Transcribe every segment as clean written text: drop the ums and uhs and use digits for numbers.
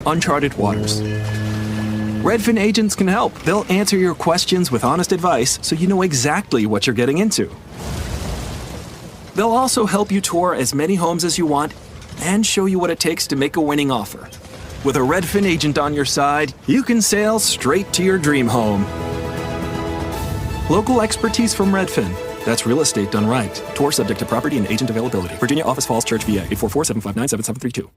uncharted waters. Redfin agents can help. They'll answer your questions with honest advice so you know exactly what you're getting into. They'll also help you tour as many homes as you want and show you what it takes to make a winning offer. With a Redfin agent on your side, you can sail straight to your dream home. Local expertise from Redfin. That's real estate done right. Tour subject to property and agent availability. Virginia Office Falls Church, VA, 844-759-7732.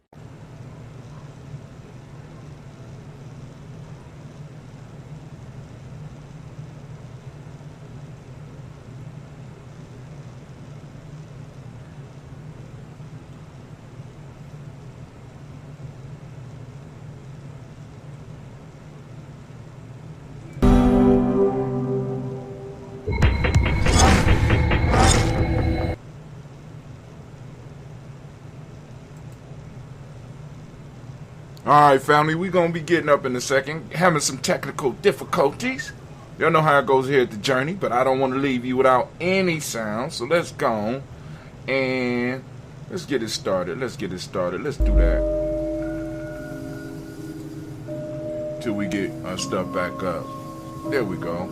Alright, family, we're going to be getting up in a second, having some technical difficulties. Y'all know how it goes here at the Journey, but I don't want to leave you without any sound, so let's go on and let's get it started. Let's do that till we get our stuff back up. There we go.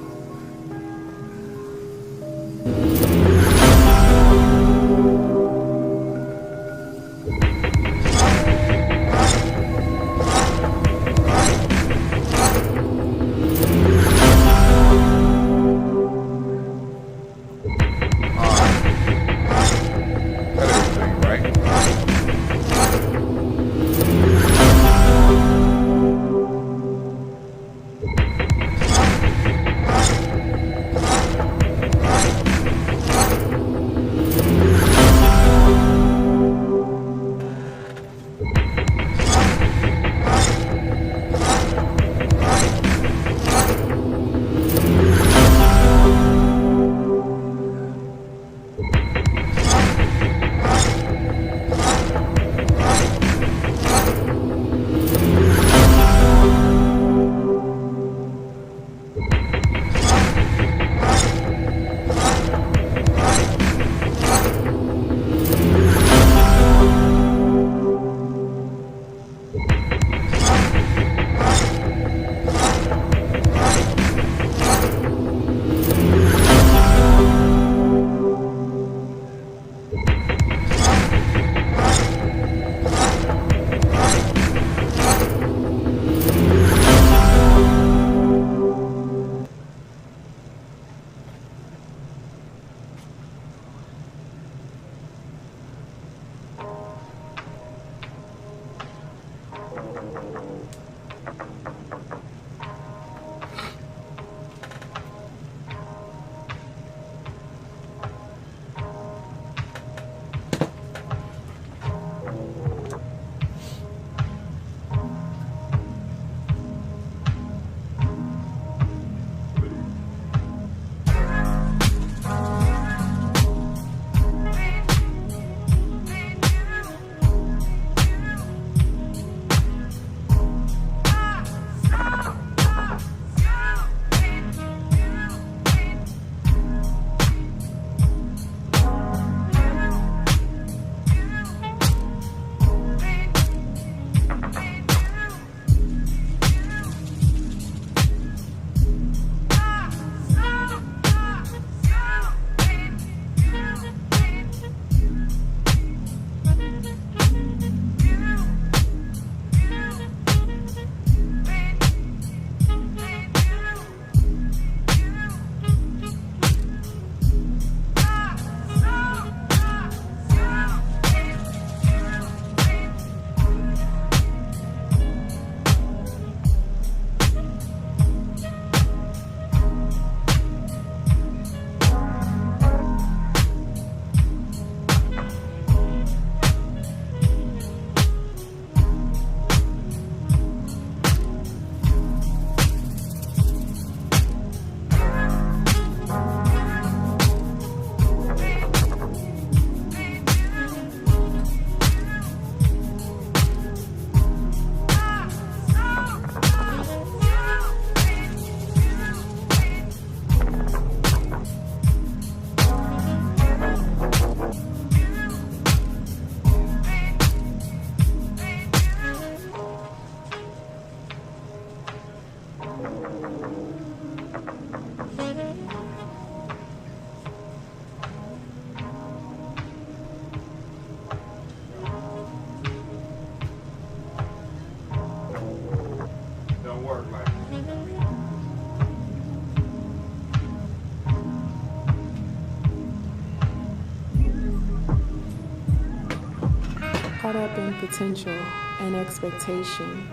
up in potential and expectation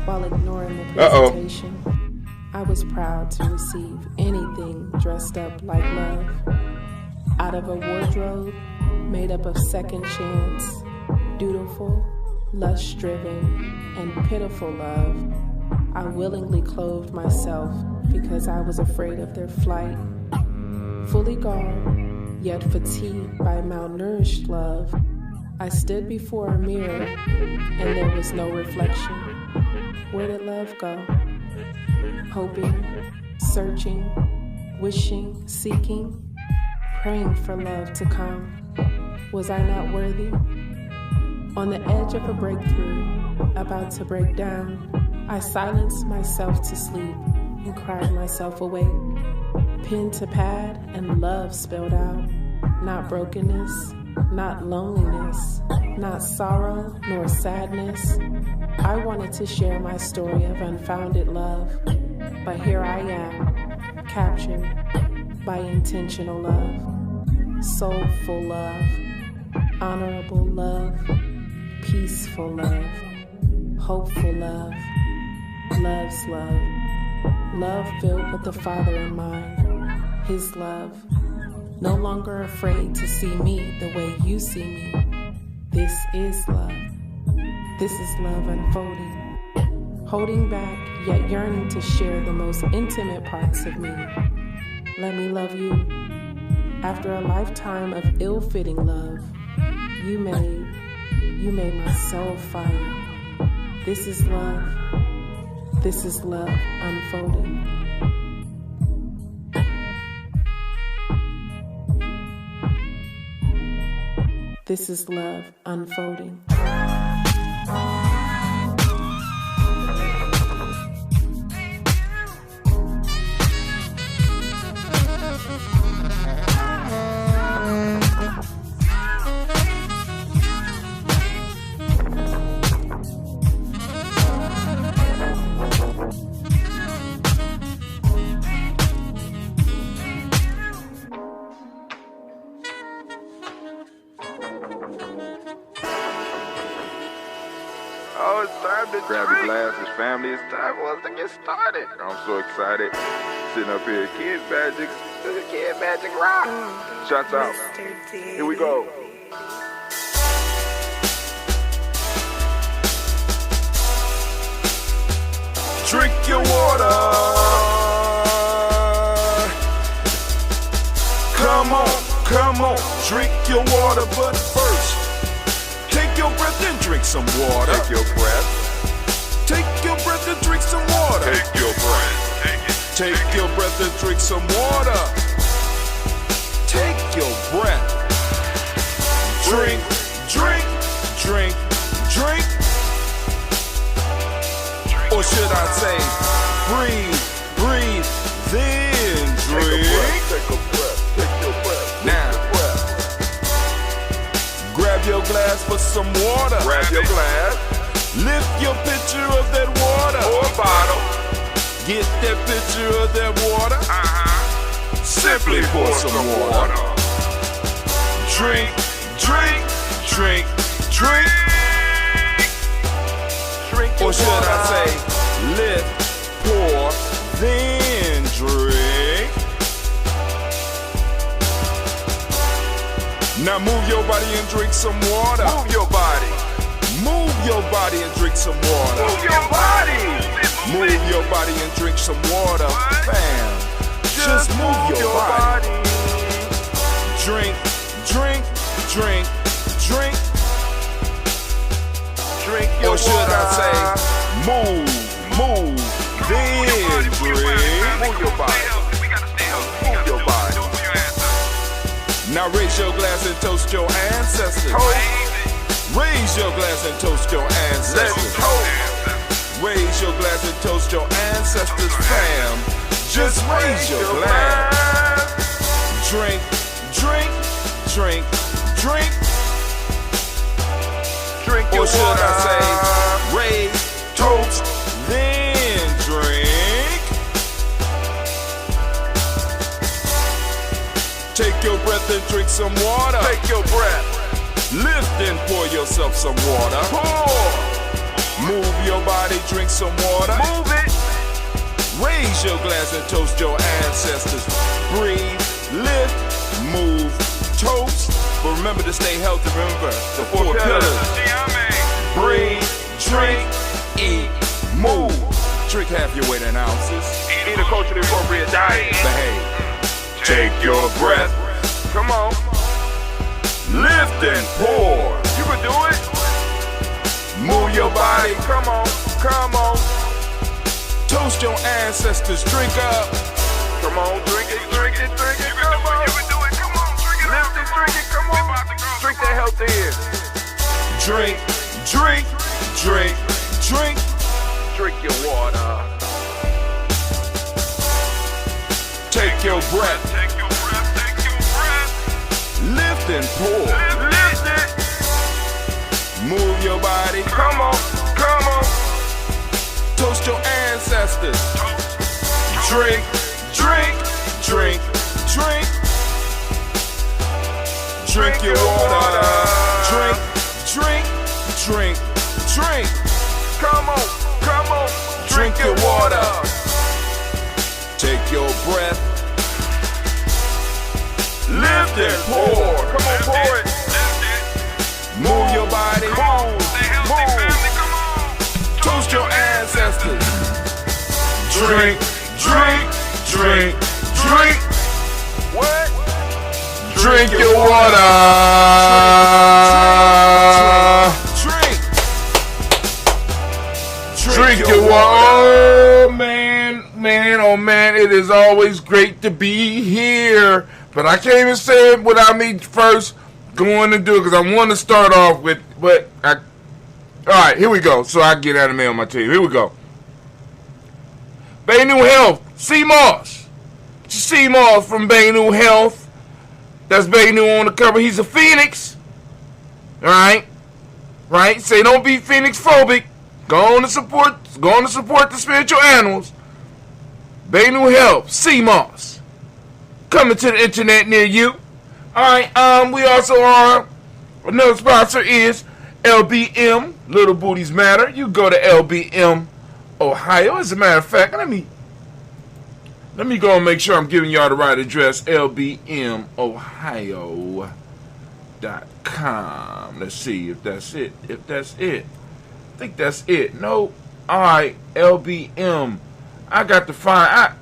while ignoring the presentation. I was proud to receive anything dressed up like love. Out of a wardrobe made up of second chance, dutiful, lust-driven, and pitiful love, I willingly clothed myself because I was afraid of their flight. Fully garbed, yet fatigued by malnourished love, I stood before a mirror and there was no reflection. Where did love go? Hoping, searching, wishing, seeking, praying for love to come. Was I not worthy? On the edge of a breakthrough, about to break down, I silenced myself to sleep and cried myself awake. Pen to pad and love spelled out. Not brokenness, not loneliness, not sorrow nor sadness. I wanted to share my story of unfounded love, but here I am, captured by intentional love, soulful love, honorable love, peaceful love, hopeful love, love's love, love filled with the Father in mind, His love, no longer afraid to see me the way you see me. This is love. This is love unfolding, holding back yet yearning to share the most intimate parts of me. Let me love you. After a lifetime of ill-fitting love, you made my soul fire. This is love. This is love unfolding. This is love unfolding. Oh, it's time to grab your glasses, family. It's time for us to get started. I'm so excited. Sitting up here, Kid Magic, Kid Magic Rock. Shouts out. Here we go. Drink your water. Come on, drink your water, but first, take your breath and drink some water. Take your breath. Take your breath and drink some water. Take your breath. Take your breath and drink some water. Take your breath. Drink, drink, drink, drink. Or should I say, breathe, breathe, then drink. Take a breath, take your breath. Now, grab your glass for some water. Grab your glass. Lift your pitcher of that water. Or a bottle. Get that pitcher of that water. Simply pour some water. Drink, drink, drink, drink. Or should I say, lift, pour, then drink. Now move your body and drink some water. Move your body. Move your body and drink some water. Move your body. Move your body and drink some water. Bam. Just move your body. Drink, drink, drink, drink. Drink your or should water. I say, move, then drink. Move your body. Move your body. Now raise your glass and toast your ancestors. Raise your glass and toast your ancestors. Raise your glass and toast your ancestors, fam. Just raise your glass. Drink, drink, drink, drink. Drink your or should water. I say, raise, toast, then drink. Take your breath and drink some water. Take your breath. Lift and pour yourself some water. Pour. Move your body, drink some water. Move it. Raise your glass and toast your ancestors. Breathe, lift, move, toast. But remember to stay healthy. Remember the four pillars. Breathe, drink, eat, move. Drink half your weight in ounces. Eat a culturally appropriate diet. Behave. Take your breath. Come on. Lift and pour. You can do it. Move your body. Come on. Come on. Toast your ancestors. Drink up. Come on. Drink it. Drink it. Drink it. Come on. You can do it. Come on. Drink it. Lift it. Drink it. Come on. Drink that health in. Drink, drink, drink, drink. Drink your water. Take your breath. Take your breath. Take your breath. Lift and pour. Lift it. Move your body. Come on. Come on. Toast your ancestors. Drink, drink, drink, drink. Drink your water. Drink, drink, drink, drink. Come on. Come on. Drink your water. Take your breath. Lift and pour. Come on, pour it. Move your body. Move. Move. Toast your ancestors. Drink, drink, drink, drink. What? Drink your water. Drink. Drink your water. Oh man, oh man, it is always great to be here. But I can't even say it without me first going to do it because I want to start off with alright, here we go. So I can get anime on my team. Here we go. Bay New Health, CMOS. CMOS from Bay New Health. That's Bay New on the cover. He's a Phoenix. Alright? Right? Say don't be Phoenix phobic. Go on to support the spiritual animals. Bay New Health, CMOS. Coming to the internet near you. Alright, we also are, another sponsor is LBM, Little Booties Matter. You go to LBM, Ohio. As a matter of fact, let me go and make sure I'm giving y'all the right address. LBMOhio.com. Let's see if that's it. I think that's it. No. Alright, LBM. I got to find.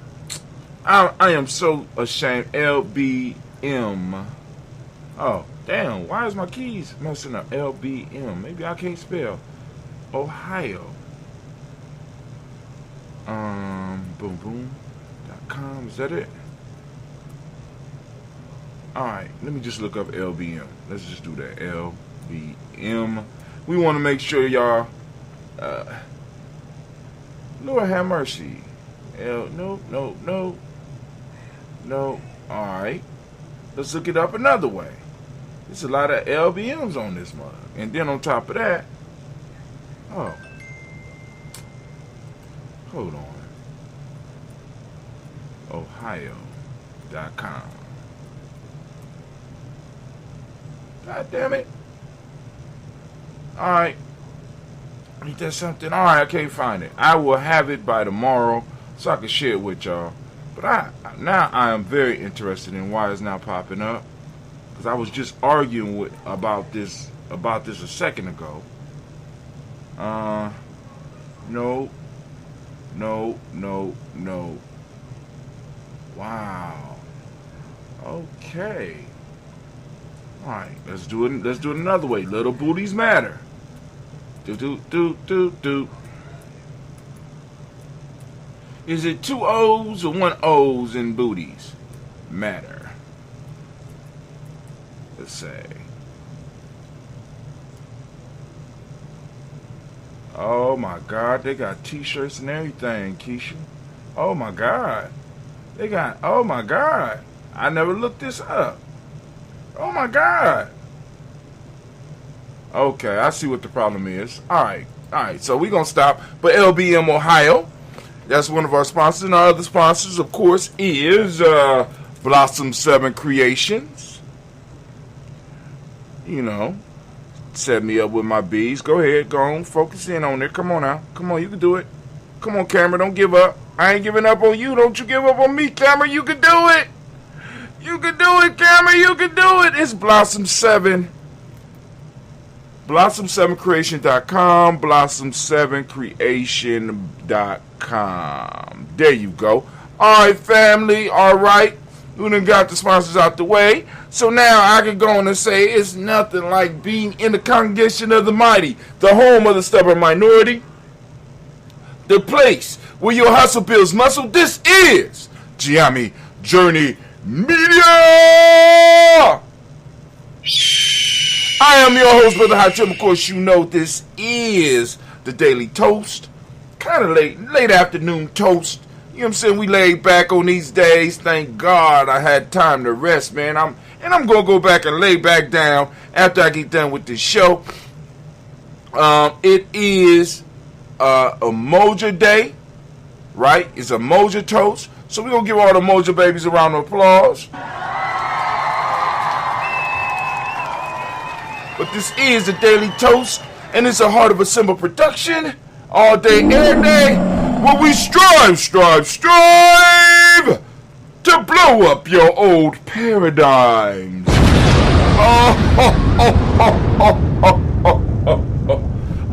I am so ashamed. LBM. Oh, damn. Why is my keys messing up? LBM. Maybe I can't spell. Ohio. Boom.com. Is that it? Alright, let me just look up LBM. Let's just do that. LBM. We want to make sure y'all. Lord have mercy. No. Alright. Let's look it up another way. There's a lot of LBMs on this mug. And then on top of that. Oh. Hold on. Ohio.com. God damn it. Alright. Ain't that something? Alright, I can't find it. I will have it by tomorrow so I can share it with y'all. But I am very interested in why it's now popping up. Because I was just arguing about this a second ago. No. Wow. Okay. Alright, let's do it another way. Little booties matter. Do. Is it 2 O's or 1 O's in booties? Matter. Let's say. Oh my God, they got t-shirts and everything, Keisha. Oh my God. Oh my God. I never looked this up. Oh my God. Okay, I see what the problem is. Alright, so we're going to stop. But LBM Ohio, that's one of our sponsors. And our other sponsors, of course, is Blossom 7 Creations. You know, set me up with my bees. Go ahead, go on, focus in on it. Come on now. Come on, you can do it. Come on, camera, don't give up. I ain't giving up on you. Don't you give up on me, camera. You can do it. You can do it, camera. You can do it. It's Blossom 7. Blossom7creation.com. Blossom7creation.com. There you go. All right, family. All right. We done got the sponsors out the way. So now I can go on and say it's nothing like being in the congregation of the mighty, the home of the stubborn minority, the place where your hustle builds muscle. This is Giami Journey Media. I am your host, Brother Hot Trim. Of course, you know this is the Daily Toast. Kind of late afternoon toast. You know what I'm saying? We laid back on these days. Thank God I had time to rest, man. I'm going to go back and lay back down after I get done with this show. It is Umoja Day, right? It's Umoja Toast. So we're going to give all the Umoja babies a round of applause. But this is the Daily Toast, and it's a Heart of a Symbol production. All day, every day, where we strive to blow up your old paradigms.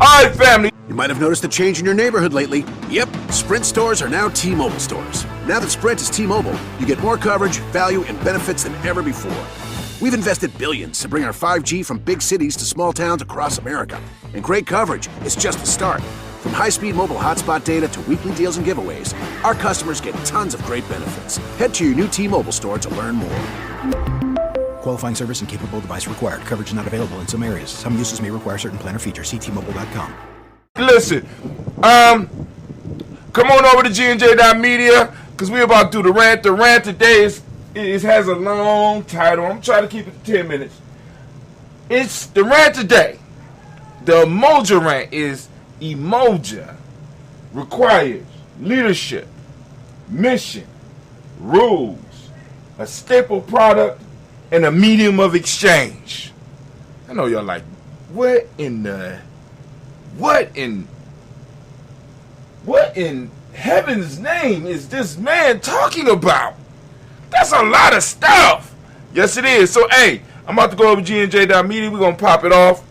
Alright, family. You might have noticed a change in your neighborhood lately. Yep, Sprint stores are now T-Mobile stores. Now that Sprint is T-Mobile, you get more coverage, value, and benefits than ever before. We've invested billions to bring our 5G from big cities to small towns across America. And great coverage is just the start. From high-speed mobile hotspot data to weekly deals and giveaways, our customers get tons of great benefits. Head to your new T-Mobile store to learn more. Qualifying service and capable device required. Coverage not available in some areas. Some uses may require certain plan or features. See T-Mobile.com. Listen, come on over to GNJ.media, because we're about to do the rant. The rant today has a long title. I'm trying to keep it to 10 minutes. It's the rant today. The Umoja rant is Umoja requires leadership, mission, rules, a staple product, and a medium of exchange. I know y'all like, what in heaven's name is this man talking about? That's a lot of stuff. Yes, it is. So, hey, I'm about to go over to GNJ.media. We're going to pop it off.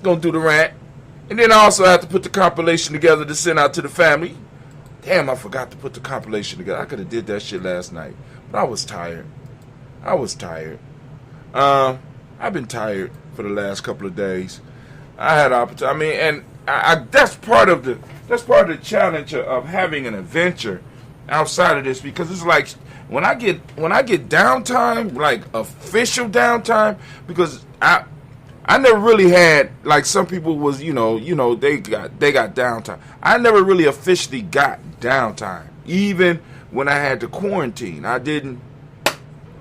Going to do the rant. And then I also have to put the compilation together to send out to the family. Damn, I forgot to put the compilation together. I could have did that shit last night. But I was tired. I've been tired for the last couple of days. I had opportunity. I mean, and I that's part of the challenge of having an adventure outside of this, because it's like when I get downtime, like official downtime, because I never really had, like some people was, they got downtime. I never really officially got downtime. Even when I had to quarantine, I didn't,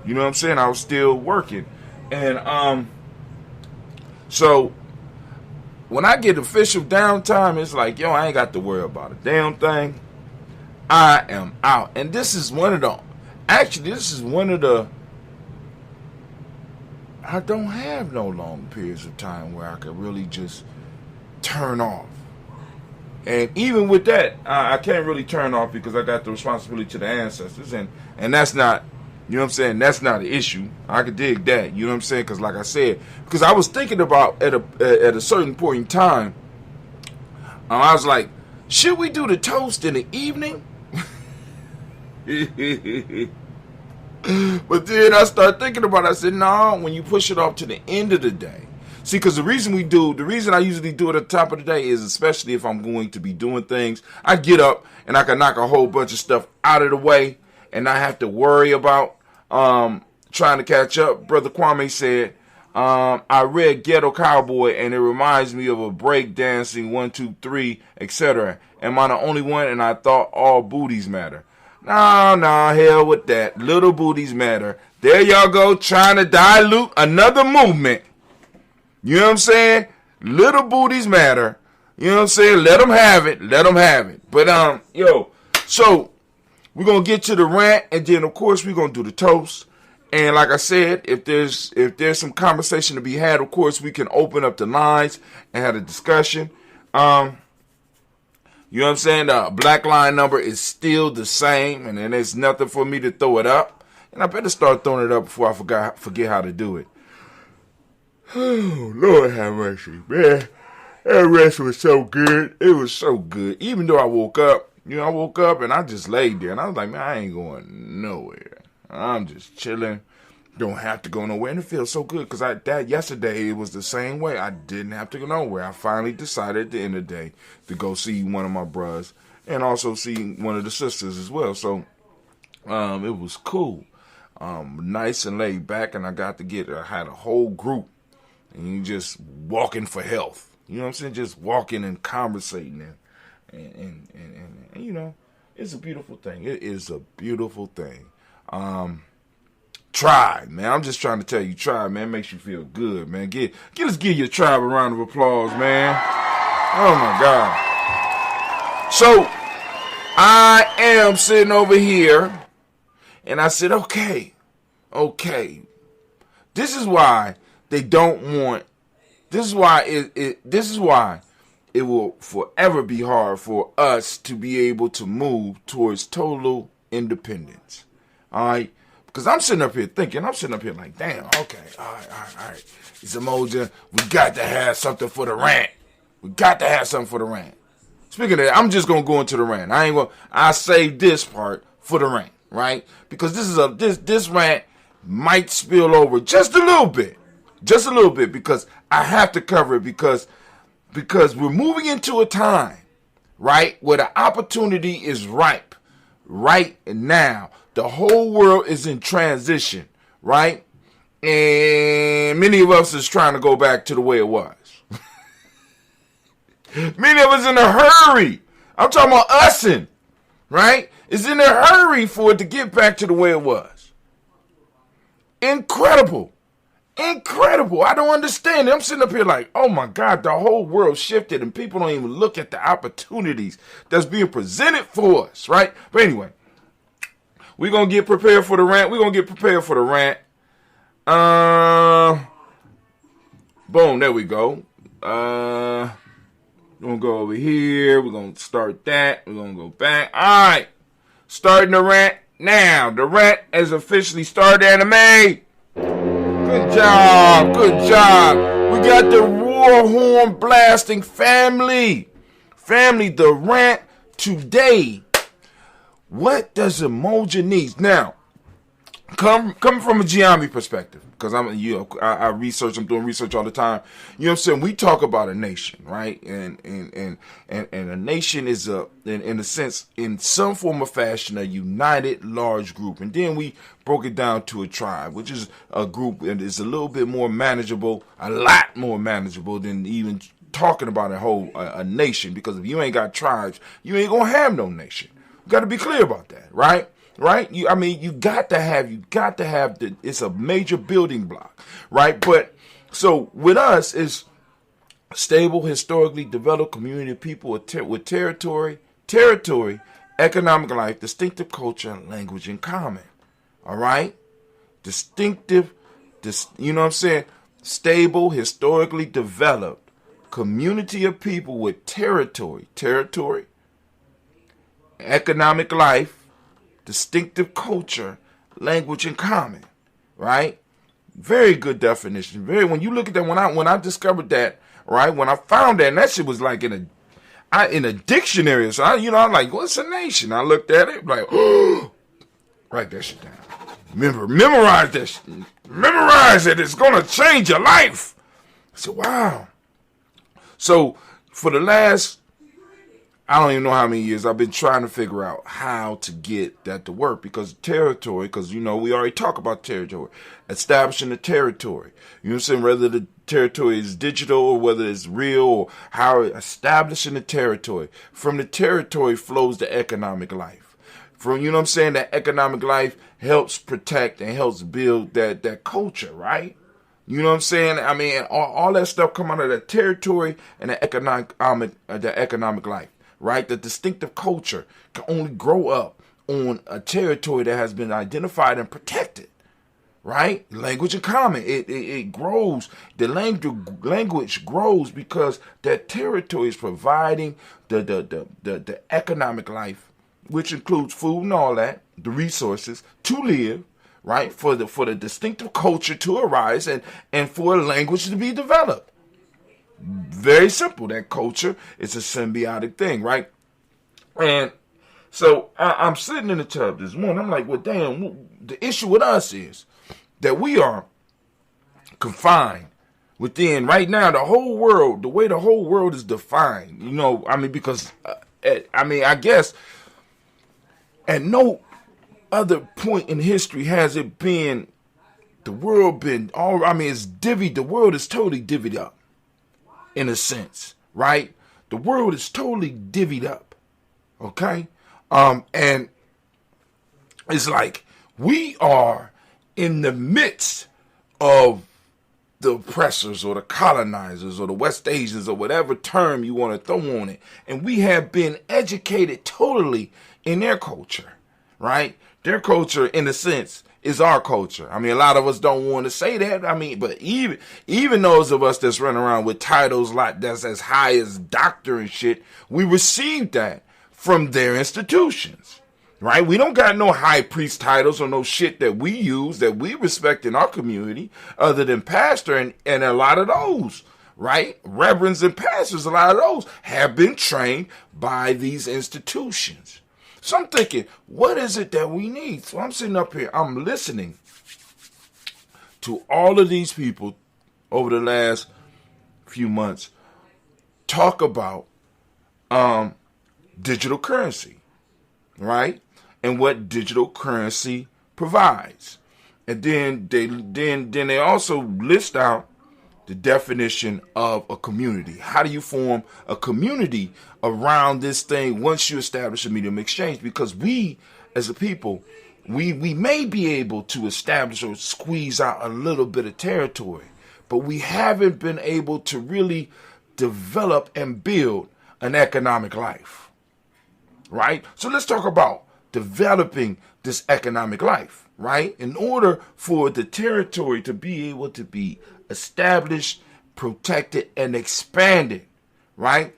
you know what I'm saying? I was still working. And so when I get official downtime, it's like, yo, I ain't got to worry about a damn thing. I am out. And this is one of the I don't have no long periods of time where I could really just turn off. And even with that, I can't really turn off because I got the responsibility to the ancestors. And that's not, you know what I'm saying, that's not an issue. I could dig that, you know what I'm saying? Because like I said, because I was thinking about at a certain point in time, I was like, should we do the toast in the evening? But then I started thinking about it. I said, no, when you push it off to the end of the day. See, because the reason I usually do it at the top of the day is, especially if I'm going to be doing things, I get up and I can knock a whole bunch of stuff out of the way and not have to worry about trying to catch up. Brother Kwame said, I read Ghetto Cowboy and it reminds me of a break dancing 1, 2, 3, etc. Am I the only one? And I thought all booties matter. No, hell with that. Little booties matter. There y'all go, trying to dilute another movement. You know what I'm saying? Little booties matter. You know what I'm saying? Let them have it. But, so we're going to get to the rant, and then, of course, we're going to do the toast. And like I said, if there's some conversation to be had, of course, we can open up the lines and have a discussion. You know what I'm saying? The black line number is still the same, and then there's nothing for me to throw it up. And I better start throwing it up before I forget how to do it. Oh, Lord have mercy, man. That rest was so good. It was so good. Even though I woke up, I woke up and I just laid there. And I was like, man, I ain't going nowhere. I'm just chilling. Don't have to go nowhere. And it feels so good because yesterday it was the same way. I didn't have to go nowhere. I finally decided at the end of the day to go see one of my bros and also see one of the sisters as well. So it was cool. Nice and laid back. And I had a whole group. And you just walking for health. You know what I'm saying? Just walking and conversating. And it's a beautiful thing. It is a beautiful thing. Try, man. I'm just trying to tell you, try, man. It makes you feel good, man. Let's give your tribe a round of applause, man. Oh my God. So I am sitting over here, and I said, okay. This is why they don't want. This is why it will forever be hard for us to be able to move towards total independence. All right. Because I'm sitting up here thinking, like, damn, okay, all right. It's Umoja. We got to have something for the rant. Speaking of that, I'm just going to go into the rant. I saved this part for the rant, right? Because this rant might spill over just a little bit, because I have to cover it because we're moving into a time, right, where the opportunity is ripe right now. The whole world is in transition, right? And many of us is trying to go back to the way it was. Many of us in a hurry. I'm talking about using, right? Is in a hurry for it to get back to the way it was. Incredible. I don't understand it. I'm sitting up here like, oh my God, the whole world shifted and people don't even look at the opportunities that's being presented for us, right? But anyway. We're going to get prepared for the rant. Boom, there we go. We're going to go over here. We're going to start that. We're going to go back. All right. Starting the rant now. The rant has officially started, anime. Good job. We got the war horn blasting family. The rant today. What does Umoja need? Now, come from a Giambi perspective, because I'm doing research all the time. You know what I'm saying? We talk about a nation, right? And a nation is in a sense, in some form or fashion, a united large group. And then we broke it down to a tribe, which is a group that is a little bit more manageable, a lot more manageable than even talking about a nation. Because if you ain't got tribes, you ain't gonna have no nation. Got to be clear about that, right? You got to have it's a major building block, right? But so with us is stable, historically developed community of people with territory, economic life, distinctive culture, and language in common. All right, you know what I'm saying? Stable, historically developed community of people with territory. Economic life, distinctive culture, language in common, right? Very good definition. When you look at that, when I discovered that, right? When I found that, and that shit was like in a dictionary. So I'm like, what's a nation? I looked at it, like, oh, write that shit down. Memorize that shit. Memorize it. It's gonna change your life. I said, wow. So for the last, I don't even know how many years I've been trying to figure out how to get that to work, because we already talk about territory, establishing the territory. You know what I'm saying? Whether the territory is digital or whether it's real, or how establishing the territory. From the territory flows the economic life. From, you know what I'm saying, that economic life helps protect and helps build that culture, right? You know what I'm saying? I mean, all that stuff come out of the territory and the economic life. Right? The distinctive culture can only grow up on a territory that has been identified and protected. right? Language in common. It grows. The language grows because that territory is providing the economic life, which includes food and all that, the resources to live, right? For the distinctive culture to arise and for a language to be developed. Very simple. That culture is a symbiotic thing, right? And so I'm sitting in the tub this morning. I'm like, well, damn, the issue with us is that we are confined within, right now, the whole world, the way the whole world is defined, because, I guess at no other point in history has it been, the world been, it's divvied, the world is totally divvied up, in a sense, right? The world is totally divvied up, okay? And it's like we are in the midst of the oppressors or the colonizers or the West Asians or whatever term you want to throw on it. And we have been educated totally in their culture, right? Their culture, in a sense, is our culture. A lot of us don't want to say that. But even those of us that's running around with titles like that's as high as doctor and shit, we received that from their institutions, right? We don't got no high priest titles or no shit that we use that we respect in our community other than pastor, and a lot of those, right? Reverends and pastors, a lot of those have been trained by these institutions. So I'm thinking, what is it that we need? So I'm sitting up here, I'm listening to all of these people over the last few months talk about digital currency, right? And what digital currency provides. And then they also list out the definition of a community. How do you form a community around this thing once you establish a medium of exchange? Because we, as a people, we may be able to establish or squeeze out a little bit of territory, but we haven't been able to really develop and build an economic life, right? So let's talk about developing this economic life, right? In order for the territory to be able to be established, protected, and expanded, right?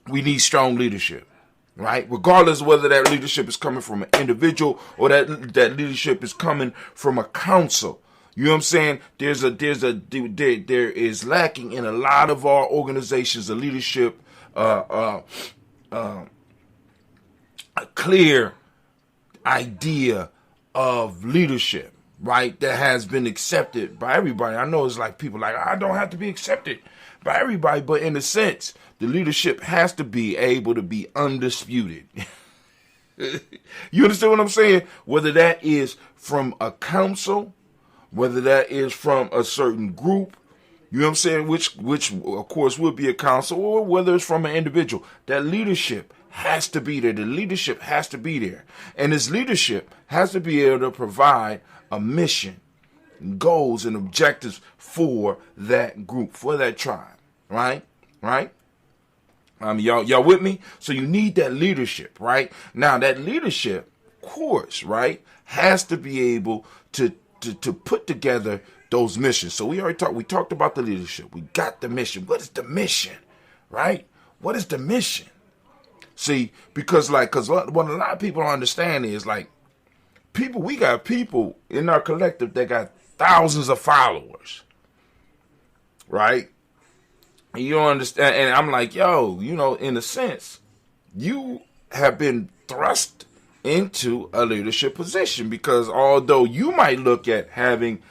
We need strong leadership, right? Regardless of whether that leadership is coming from an individual or that leadership is coming from a council. You know what I'm saying? There is lacking in a lot of our organizations a leadership, a clear idea of leadership, right? That has been accepted by everybody. I know it's like people like, I don't have to be accepted by everybody, but in a sense, the leadership has to be able to be undisputed. You understand what I'm saying? Whether that is from a council, whether that is from a certain group, you know what I'm saying, which of course would be a council, or whether it's from an individual, that leadership has to be there. The leadership has to be there. And this leadership has to be able to provide a mission, goals, and objectives for that group, for that tribe, right? Right? Y'all with me? So you need that leadership, right? Now that leadership, of course, right, has to be able to put together those missions. So we talked about the leadership. We got the mission. What is the mission, right? What is the mission? See, because what a lot of people don't understand is we got people in our collective that got thousands of followers, right? And you don't understand. And I'm like, yo, in a sense, you have been thrust into a leadership position, because although you might look at having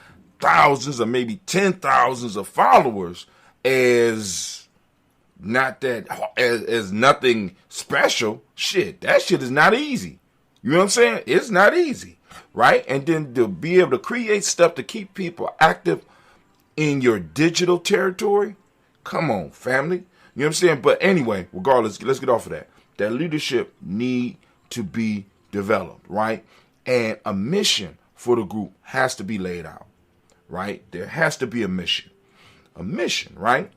thousands or maybe 10,000s of followers as as nothing special, that shit is not easy. You know what I'm saying? It's not easy, right? And then to be able to create stuff to keep people active in your digital territory, come on, family. You know what I'm saying? But anyway, regardless, let's get off of that. That leadership need to be developed, right? And a mission for the group has to be laid out, right? There has to be a mission, right?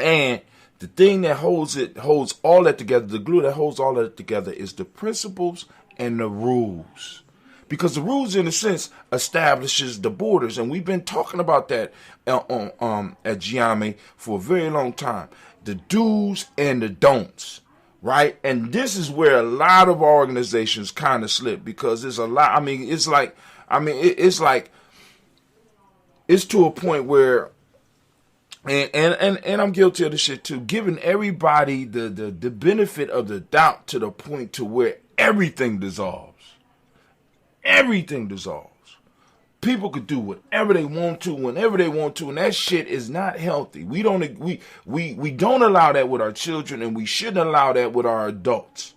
And the thing that holds all that together, the glue that holds all that together, is the principles and the rules. Because the rules, in a sense, establishes the borders. And we've been talking about that at Giame for a very long time. The do's and the don'ts, right? And this is where a lot of organizations kind of slip, because there's a lot. It's to a point where, and I'm guilty of the shit too, giving everybody the benefit of the doubt to the point to where everything dissolves. Everything dissolves. People could do whatever they want to, whenever they want to, and that shit is not healthy. We don't allow that with our children, and we shouldn't allow that with our adults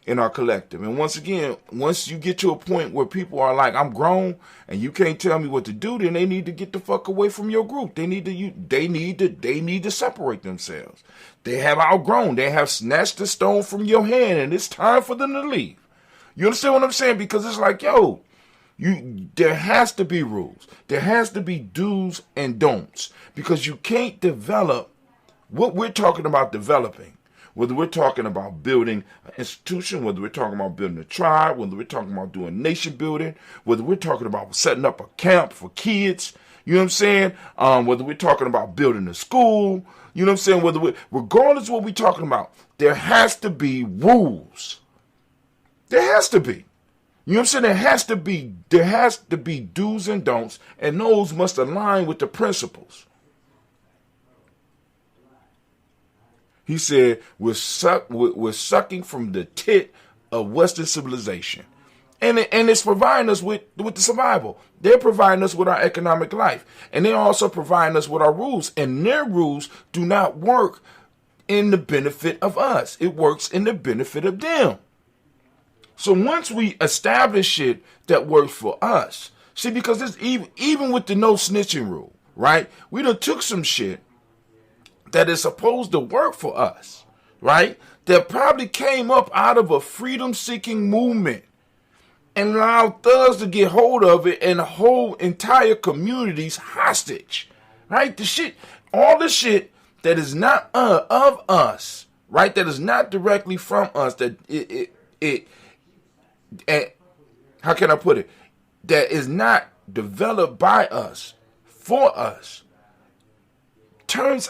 in our collective. And once again, once you get to a point where people are like, I'm grown and you can't tell me what to do, then they need to get the fuck away from your group. They need to separate themselves. They have outgrown. They have snatched the stone from your hand, and it's time for them to leave. You understand what I'm saying? Because it's like, yo, there has to be rules. There has to be do's and don'ts, because you can't develop what we're talking about developing. Whether we're talking about building an institution, whether we're talking about building a tribe, whether we're talking about doing nation building, whether we're talking about setting up a camp for kids, you know what I'm saying? Whether we're talking about building a school, you know what I'm saying? Regardless of what we're talking about, there has to be rules. There has to be. You know what I'm saying? There has to be do's and don'ts, and those must align with the principles. He said, we're sucking from the tit of Western civilization. And it's providing us with the survival. They're providing us with our economic life. And they're also providing us with our rules. And their rules do not work in the benefit of us. It works in the benefit of them. So once we establish shit that works for us, see, because it's even with the no snitching rule, right? We done took some shit that is supposed to work for us, right? That probably came up out of a freedom-seeking movement and allowed thugs to get hold of it and hold entire communities hostage, right? All the shit that is not of us, right? That is not directly from us, that how can I put it? That is not developed by us, for us, turns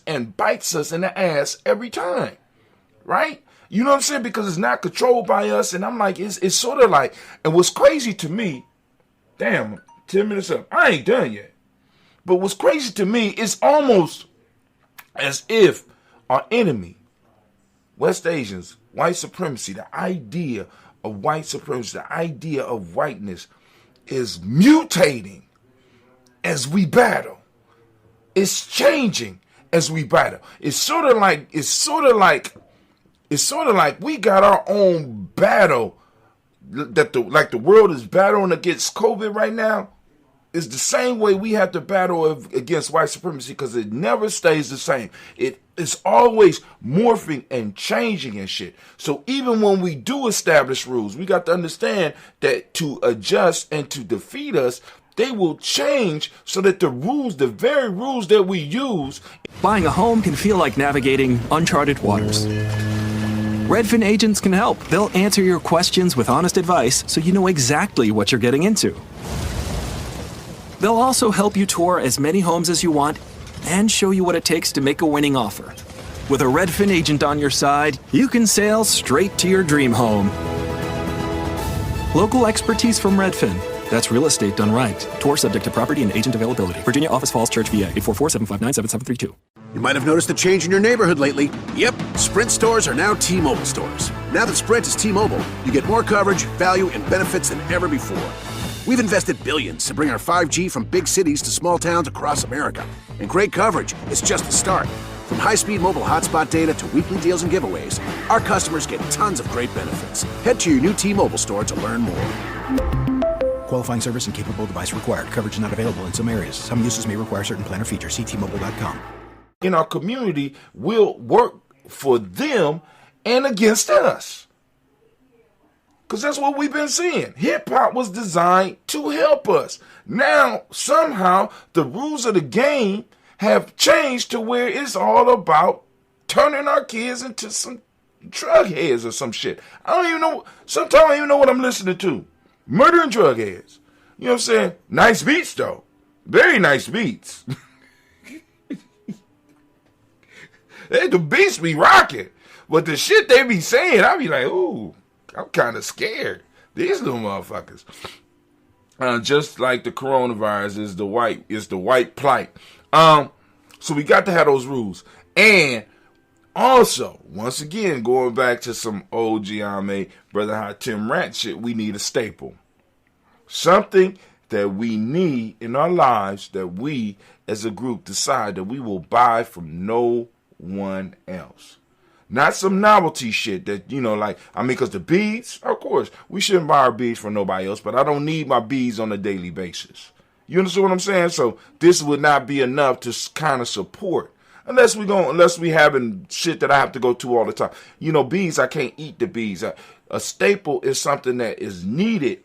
and bites us in the ass every time, right? You know what I'm saying? Because it's not controlled by us. And I'm like, it's sort of like, and what's crazy to me, damn, 10 minutes up, I ain't done yet. But what's crazy to me is almost as if our enemy, West Asians, white supremacy, the idea of white supremacy, the idea of whiteness is mutating as we battle. It's changing as we battle. It's sort of like we got our own battle that the world is battling against COVID right now. It's the same way we have to battle against white supremacy, because it never stays the same. It is always morphing and changing and shit. So even when we do establish rules, we got to understand that to adjust and to defeat us, they will change so that the very rules that we use. Buying a home can feel like navigating uncharted waters. Redfin agents can help. They'll answer your questions with honest advice, so you know exactly what you're getting into. They'll also help you tour as many homes as you want and show you what it takes to make a winning offer. With a Redfin agent on your side, you can sail straight to your dream home. Local expertise from Redfin. That's real estate done right. Tour subject to property and agent availability. Virginia Office Falls Church, VA, 844-759-7732. You might have noticed a change in your neighborhood lately. Yep, Sprint stores are now T-Mobile stores. Now that Sprint is T-Mobile, you get more coverage, value, and benefits than ever before. We've invested billions to bring our 5G from big cities to small towns across America. And great coverage is just the start. From high-speed mobile hotspot data to weekly deals and giveaways, our customers get tons of great benefits. Head to your new T-Mobile store to learn more. Qualifying service and capable device required. Coverage not available in some areas. Some uses may require certain plan or features. See T-Mobile.com. In our community will work for them and against us. Because that's what we've been seeing. Hip-hop was designed to help us. Now, somehow, the rules of the game have changed to where it's all about turning our kids into some drug heads or some shit. I don't even know. Sometimes I don't even know what I'm listening to. Murder and drug heads. You know what I'm saying? Nice beats, though. Very nice beats. The beats be rocking. But the shit they be saying, I be like, ooh, I'm kind of scared. These little motherfuckers. Just like the coronavirus is the white plight. So we got to have those rules. And also, once again, going back to some old Giame, Brother Hot Tim Rant shit, we need a staple. Something that we need in our lives that we as a group decide that we will buy from no one else. Not some novelty shit that, you know, like, I mean, because the beads, of course, we shouldn't buy our beads from nobody else, but I don't need my beads on a daily basis. You understand what I'm saying? So this would not be enough to kind of support. Unless we having shit that I have to go to all the time. You know, beads, I can't eat the beads. A staple is something that is needed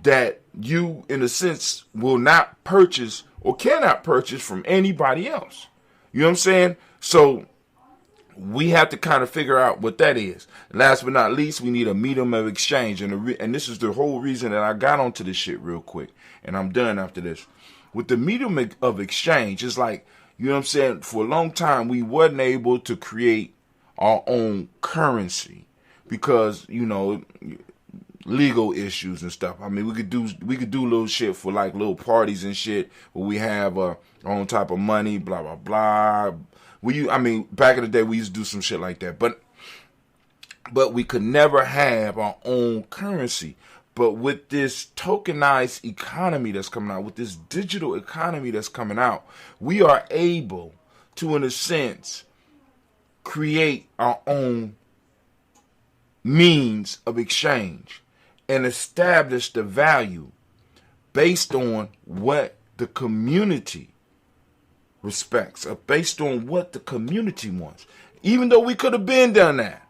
that you, in a sense, will not purchase or cannot purchase from anybody else. You know what I'm saying? So we have to kind of figure out what that is. Last but not least, we need a medium of exchange. And this is the whole reason that I got onto this shit real quick. And I'm done after this. With the medium of exchange, it's like, you know what I'm saying? For a long time, we wasn't able to create our own currency because, you know, legal issues and stuff. I mean, we could do little shit for like little parties and shit where we have our own type of money, blah, blah, blah. Back in the day, we used to do some shit like that. But we could never have our own currency. But with this tokenized economy that's coming out, with this digital economy that's coming out, we are able to, in a sense, create our own means of exchange and establish the value based on what the community respects, or based on what the community wants. Even though we could have been done that.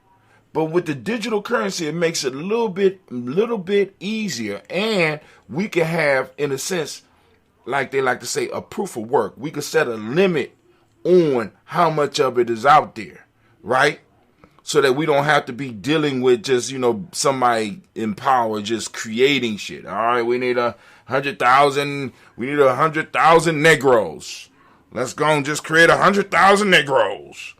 But with the digital currency, it makes it a little bit easier. And we can have, in a sense, like they like to say, a proof of work. We could set a limit on how much of it is out there, right? So that we don't have to be dealing with just, you know, somebody in power just creating shit. All right, we need 100,000. We need 100,000 Negroes. Let's go and just create 100,000 Negroes.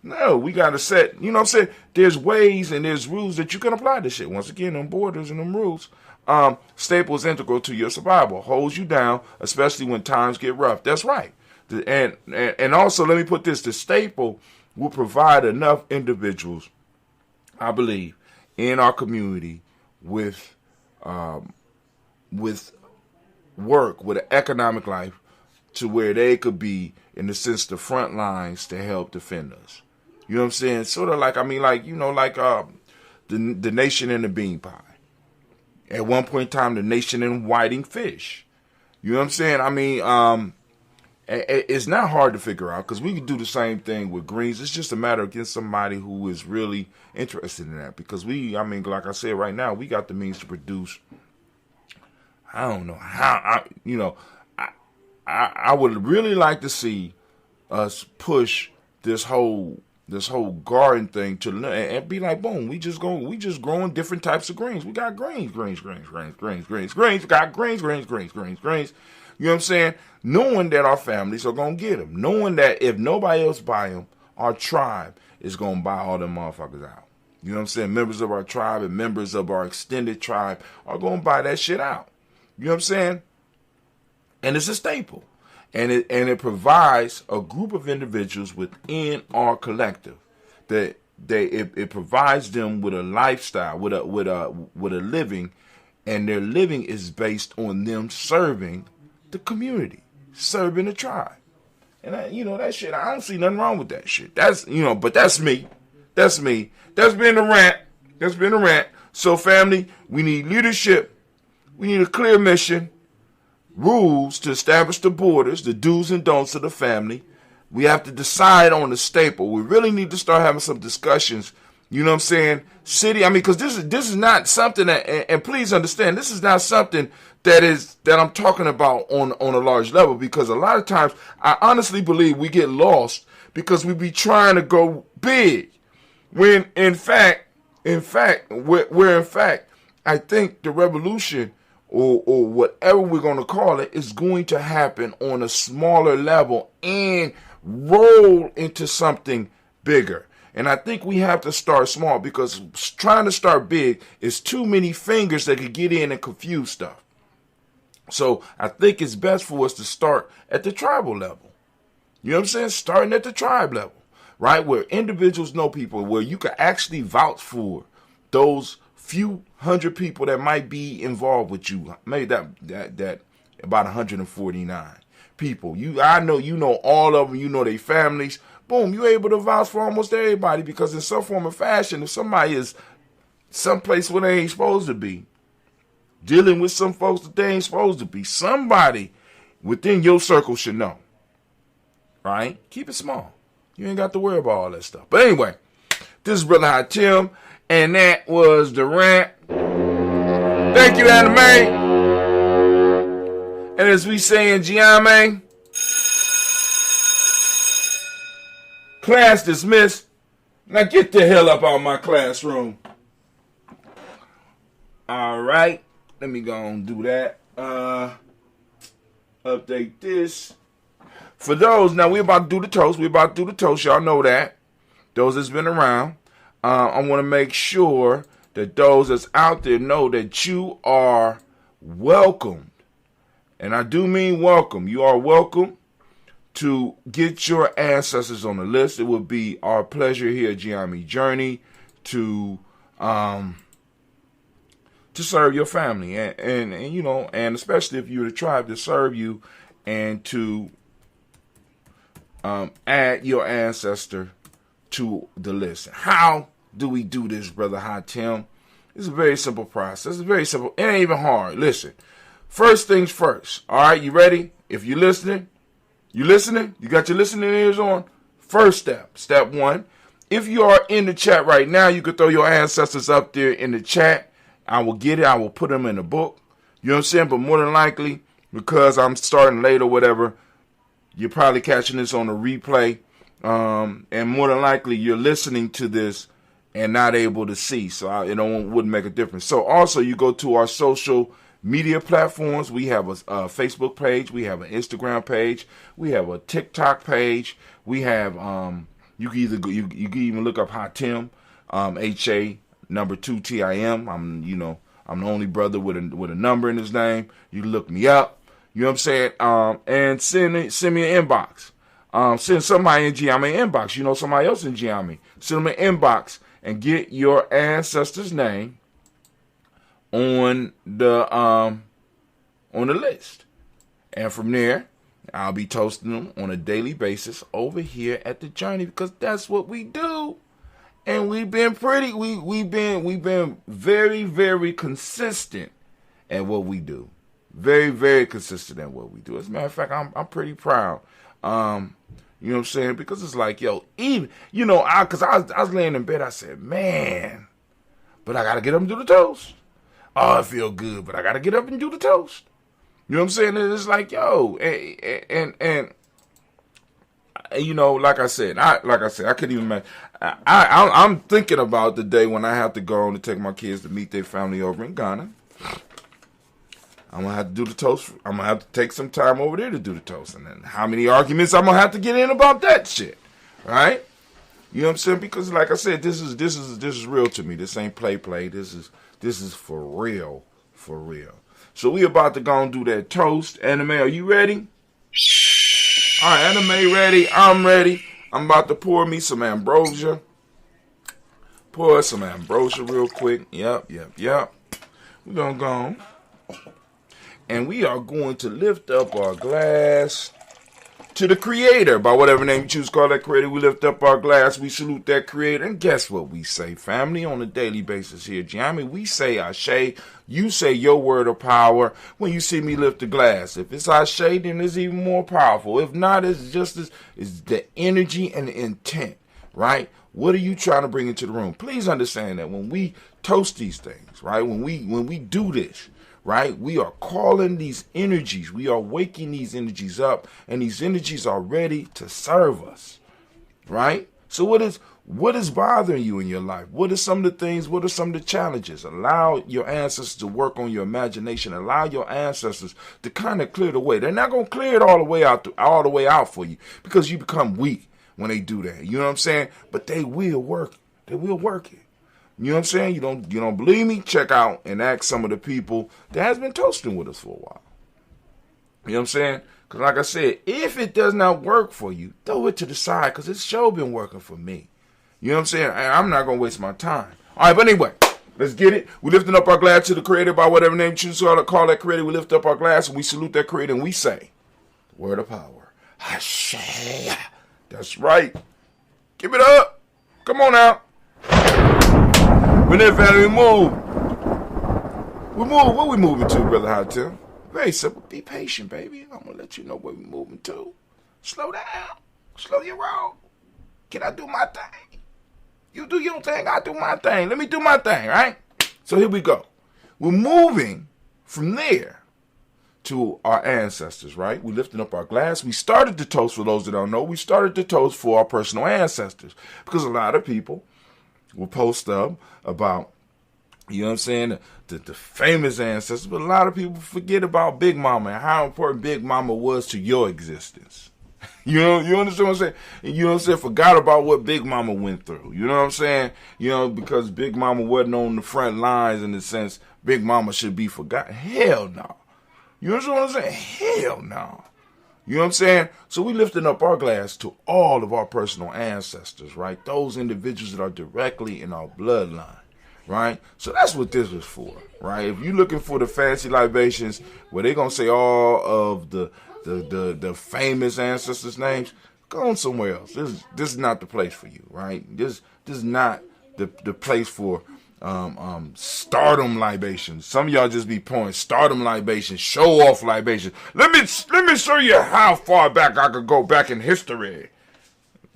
No, we got to set, you know what I'm saying? There's ways and there's rules that you can apply to shit. Once again, them borders and them rules. Staple is integral to your survival. Holds you down, especially when times get rough. That's right. And also, let me put this. The staple will provide enough individuals, I believe, in our community with work, with an economic life, to where they could be, in the sense, the front lines to help defend us. You know what I'm saying? Sort of like, the nation in the bean pie. At one point in time, the nation in whiting fish. You know what I'm saying? I mean, it's not hard to figure out because we can do the same thing with greens. It's just a matter of getting somebody who is really interested in that. Because like I said, right now, we got the means to produce. I don't know how, I would really like to see us push this whole garden thing to and be like, boom, we just growing different types of greens. We got greens. We got greens. You know what I'm saying? Knowing that our families are gonna get them, knowing that if nobody else buy them, our tribe is gonna buy all them motherfuckers out. You know what I'm saying? Members of our tribe and members of our extended tribe are gonna buy that shit out. You know what I'm saying? And it's a staple. And it provides a group of individuals within our collective that it provides them with a lifestyle, with a living, and their living is based on them serving the community, serving the tribe. And that shit, I don't see nothing wrong with that shit. But that's me. That's been a rant. So family, we need leadership. We need a clear mission. Rules to establish the borders, the do's and don'ts of the family. We have to decide on the staple. We really need to start having some discussions. You know what I'm saying? City, because this is not something that, and please understand, this is not something that I'm talking about on a large level, because a lot of times I honestly believe we get lost because we be trying to go big. When in fact, I think the revolution or whatever we're going to call it is going to happen on a smaller level and roll into something bigger. And I think we have to start small, because trying to start big is too many fingers that could get in and confuse stuff. So I think it's best for us to start at the tribal level. You know what I'm saying? Starting at the tribe level, right? Where individuals know people, where you can actually vouch for those few hundred people that might be involved with you. Maybe that about 149 people. I know you know all of them. You know their families. Boom, you're able to vouch for almost everybody, because in some form or fashion, if somebody is someplace where they ain't supposed to be, dealing with some folks that they ain't supposed to be, somebody within your circle should know. Right? Keep it small. You ain't got to worry about all that stuff. But anyway, this is Brother Hot Tim, and that was the rant. Thank you, Anime. And as we say in Giame, class dismissed. Now get the hell up out of my classroom. All right. Let me go and do that. Update this. For those, now we're about to do the toast. Y'all know that. Those that's been around. I want to make sure that those that's out there know that you are welcomed. And I do mean welcome. You are welcome to get your ancestors on the list. It would be our pleasure here at Giami Journey to serve your family, and you know, and especially if you're the tribe, to serve you and to add your ancestor to the list. How do we do this, Brother Hot Tim? It's a very simple process. It's very simple. It ain't even hard. Listen, first things first. All right, you ready? If you're listening, you listening? You got your listening ears on? First step. Step one. If you are in the chat right now, you could throw your ancestors up there in the chat. I will get it. I will put them in the book. You know what I'm saying? But more than likely, because I'm starting late or whatever, you're probably catching this on a replay. And more than likely, you're listening to this and not able to see. So it wouldn't make a difference. So also, you go to our social media platforms. We have a Facebook page. We have an Instagram page. We have a TikTok page. We have you can even look up Hot Tim, HA number 2 TIM. I'm the only brother with a number in his name. You look me up. You know what I'm saying? And send me an inbox. Send somebody in Giami inbox. You know somebody else in Giami. Send them an inbox and get your ancestor's name on the list. And from there, I'll be toasting them on a daily basis over here at the Journey, because that's what we do. And we've been we've been very, very consistent at what we do. Very, very consistent at what we do. As a matter of fact, I'm pretty proud. You know what I'm saying? Because it's like, yo, even, you know, I was laying in bed, I said, man, but I got to get up and do the toast. Oh, I feel good, but I got to get up and do the toast. You know what I'm saying? And it's like, yo, and you know, like I said, I couldn't even imagine. I'm thinking about the day when I have to go on to take my kids to meet their family over in Ghana. I'm going to have to do the toast. I'm going to have to take some time over there to do the toast. And then how many arguments I'm going to have to get in about that shit. Right? You know what I'm saying? Because like I said, this is real to me. This ain't play. This is for real. For real. So we about to go and do that toast. Anime, are you ready? All right, Anime ready. I'm ready. I'm about to pour me some ambrosia. Pour some ambrosia real quick. Yep. We're going to go on. And we are going to lift up our glass to the Creator. By whatever name you choose to call that Creator, we lift up our glass. We salute that Creator. And guess what we say, family, on a daily basis here, Giami? We say Ashe. You say your word of power when you see me lift the glass. If it's Ashe, then it's even more powerful. If not, it's just it's the energy and the intent, right? What are you trying to bring into the room? Please understand that when we toast these things, right? When we do this, right? We are calling these energies. We are waking these energies up, and these energies are ready to serve us, right? So what is bothering you in your life? What are some of the things? What are some of the challenges? Allow your ancestors to work on your imagination. Allow your ancestors to kind of clear the way. They're not going to clear it all the way out for you, because you become weak when they do that. You know what I'm saying? But they will work. They will work it. You know what I'm saying? You don't believe me? Check out and ask some of the people that has been toasting with us for a while. You know what I'm saying? Because like I said, if it does not work for you, throw it to the side, because it's sure been working for me. You know what I'm saying? I'm not going to waste my time. All right, but anyway, let's get it. We're lifting up our glass to the Creator by whatever name you choose to call that Creator. We lift up our glass and we salute that Creator and we say, word of power. Hashay. That's right. Give it up. Come on now. When that family move. We move. Where we moving to, Brother Hot Tim? Very simple. Be patient, baby. I'm going to let you know where we're moving to. Slow down. Slow your roll. Can I do my thing? You do your thing, I do my thing. Let me do my thing, right? So here we go. We're moving from there to our ancestors, right? We're lifting up our glass. We started the toast, for those that don't know. We started the toast for our personal ancestors, because a lot of people will post up about, you know what I'm saying, the famous ancestors, but a lot of people forget about Big Mama and how important Big Mama was to your existence. You understand what I'm saying? You know what I'm saying? Forgot about what Big Mama went through. You know what I'm saying? You know, because Big Mama wasn't on the front lines in the sense Big Mama should be forgotten. Hell no. You understand what I'm saying? Hell no. You know what I'm saying? So we lifting up our glass to all of our personal ancestors, right? Those individuals that are directly in our bloodline, right? So that's what this was for, right? If you're looking for the fancy libations where they're going to say all of the famous ancestors' names, go on somewhere else. This is not the place for you, right? This is not the place for stardom libations. Some of y'all just be pouring stardom libations, show off libations. Let me show you how far back I could go back in history.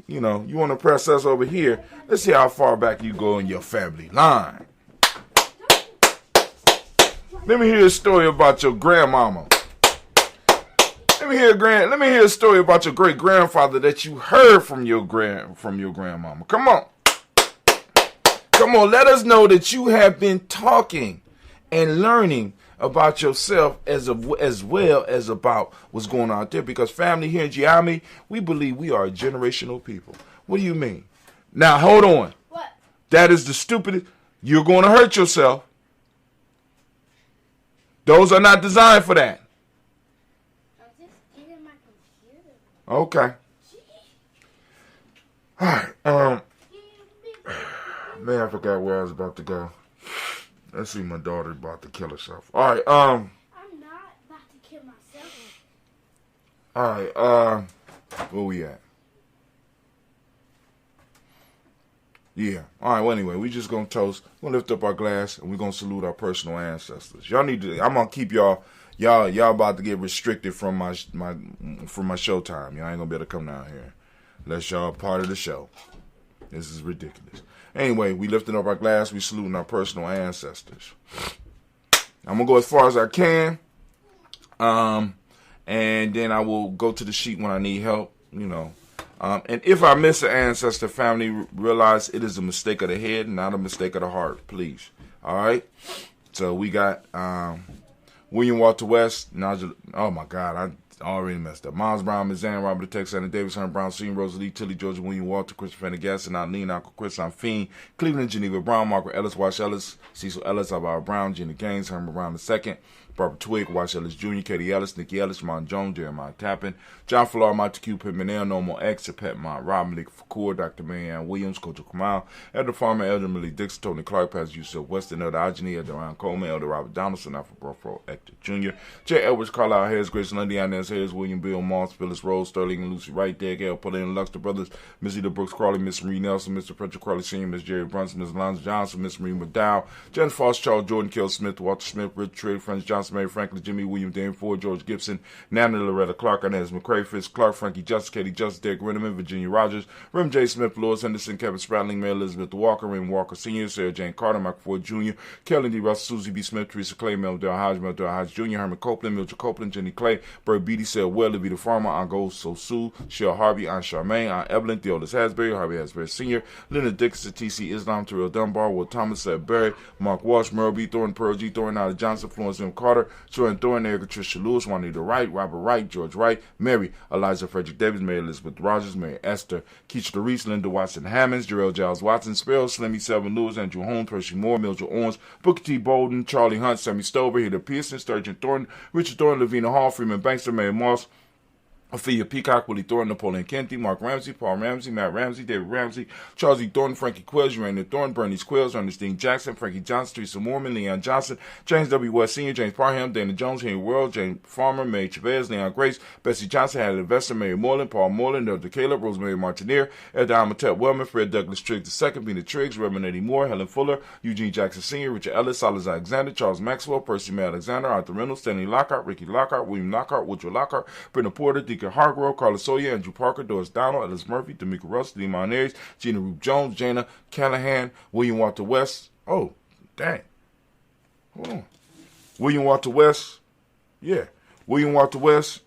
You know, you want to press us over here. Let's see how far back you go in your family line. Let me hear a story about your grandmama. Let me hear a story about your great grandfather that you heard from your grandmama. Come on. Come on, let us know that you have been talking and learning about yourself as well as about what's going on out there. Because family, here in Giami, we believe we are a generational people. What do you mean? Now, hold on. What? That is the stupidest. You're going to hurt yourself. Those are not designed for that. Okay. Alright, man, I forgot where I was about to go. Let's see, my daughter about to kill herself. Alright, I'm not about to kill myself. Alright, where we at? Yeah. Alright, well anyway, we just gonna toast. We're gonna lift up our glass and we're gonna salute our personal ancestors. Y'all need to, I'm gonna keep y'all about to get restricted from my show time. Y'all ain't gonna be able to come down here unless y'all part of the show. This is ridiculous. Anyway, we lifting up our glass. We saluting our personal ancestors. I'm gonna go as far as I can, and then I will go to the sheet when I need help. You know, and if I miss an ancestor, family, realize it is a mistake of the head, not a mistake of the heart. Please. All right. So we got William Walter West, Nigel. Oh my God, I already messed up. Miles Brown, Mizan, Robert the Texan, Davis, Hunter Brown, Sr., Rosalie, Tilly, Georgia, William Walter, Christopher Pendergast, and Eileen, Uncle Chris, I'm Fiend, Cleveland, Geneva Brown, Margaret Ellis, Wash Ellis, Cecil Ellis, Alvaro Brown, Jenny Gaines, Herman Brown II, Barbara Twig, Wash Ellis Jr., Katie Ellis, Nikki Ellis, Mon Jones, Jeremiah Tappan, John Fallar, Montague, Pittman, Normal X, Pet Mont, Rob Malik Fakour, Dr. Marianne Williams, Coach Kamal, Elder Farmer, Elder Millie Dixon, Tony Clark, Pastor Yusuf Weston, Elder Ageni, Elder Ryan Coleman, Elder Robert Donaldson, Alpha Brofro, Hector Jr., J. Edwards, Carlisle Harris, Grace Lundy, Inez Harris, William Bill Moss, Phyllis Rose, Sterling and Lucy Wright, Derek L. Pauline, Luxter Brothers, Miss Eda Brooks Crawley, Miss Marie Nelson, Mr. Frederick Crawley Sr., Miss Jerry Brunson, Miss Alonzo Johnson, Miss Marie McDowell, Jen Foss, Charles Jordan, Kell Smith, Walter Smith, Rich Trade, Francis Johnson, Mary Franklin, Jimmy William, Dane Ford, George Gibson, Nana Loretta Clark, Inez McCray, Fitz Clark, Frankie Justice, Katie Justice, Derek Renneman, Virginia Rogers, Rem J. Smith, Lewis Henderson, Kevin Spratling, Mary Elizabeth Walker, Raymond Walker Sr., Sarah Jane Carter, Michael Ford Jr., Kelly D. Russell, Susie B. Smith, Teresa Clay, Mel Del Hodge, Jr., Herman Copeland, Mildred Copeland, Jenny Clay, Bird B. Beatty said, well, to be the farmer, Aunt Gold, So Sue, Shell Harvey, Aunt Charmaine, Aunt Evelyn, Theodis Hasbury, Harvey Hasbury Sr., Leonard Dixon, T.C. Islam, Terrell Dunbar, Will Thomas, said Barry, Mark Walsh, Merle B. Thornton, Pearl G. Thornton, Ida Johnson, Florence M. Carter, Jordan Thornton, Erica Tricia Lewis, Juanita Wright, Robert Wright, George Wright, Mary, Eliza Frederick Davis, Mary Elizabeth Rogers, Mary Esther, Keisha Reese, Linda Watson Hammonds, Jarrell Giles Watson, Sparrow, Slimmy Selvin Lewis, Andrew Holmes, Percy Moore, Mildred Owens, Booker T. Bolden, Charlie Hunt, Sammy Stover, Heather Pearson, Sturgeon Thornton, Richard Thornton, Lavina Hall, Freeman Bankster, Mary Moss, Ophelia Peacock, Willie Thornton, Napoleon Kennedy, Mark Ramsey, Paul Ramsey, Matt Ramsey, David Ramsey, Charles E. Thornton, Frankie Quills, Rainer Thornton, Bernice Quills, Ernestine Jackson, Frankie Johnson, Teresa Mormon, Leon Johnson, James W. West Sr., James Parham, Dana Jones, Henry World, James Farmer, Mary Chavez, Leon Grace, Bessie Johnson, Had Investor, Mary Moreland, Paul Moreland, Elder Caleb, Rosemary Martineer, Elder Amatep Wellman, Fred Douglas Triggs II, Bina Triggs, Reverend Eddie Moore, Helen Fuller, Eugene Jackson Sr., Richard Ellis, Silas Alexander, Charles Maxwell, Percy May Alexander, Arthur Reynolds, Stanley Lockhart, Ricky Lockhart, William Lockhart, Woodrow Lockhart, Brendan Porter, Deacon Hargrove, Carlos Sawyer, Andrew Parker, Doris Donald, Ellis Murphy, D'Amica Russ, Lee Monares, Gina Rube Jones, Jana Callahan, William Walter West. Oh, dang. Hold on. William Walter West. Yeah. William Walter West.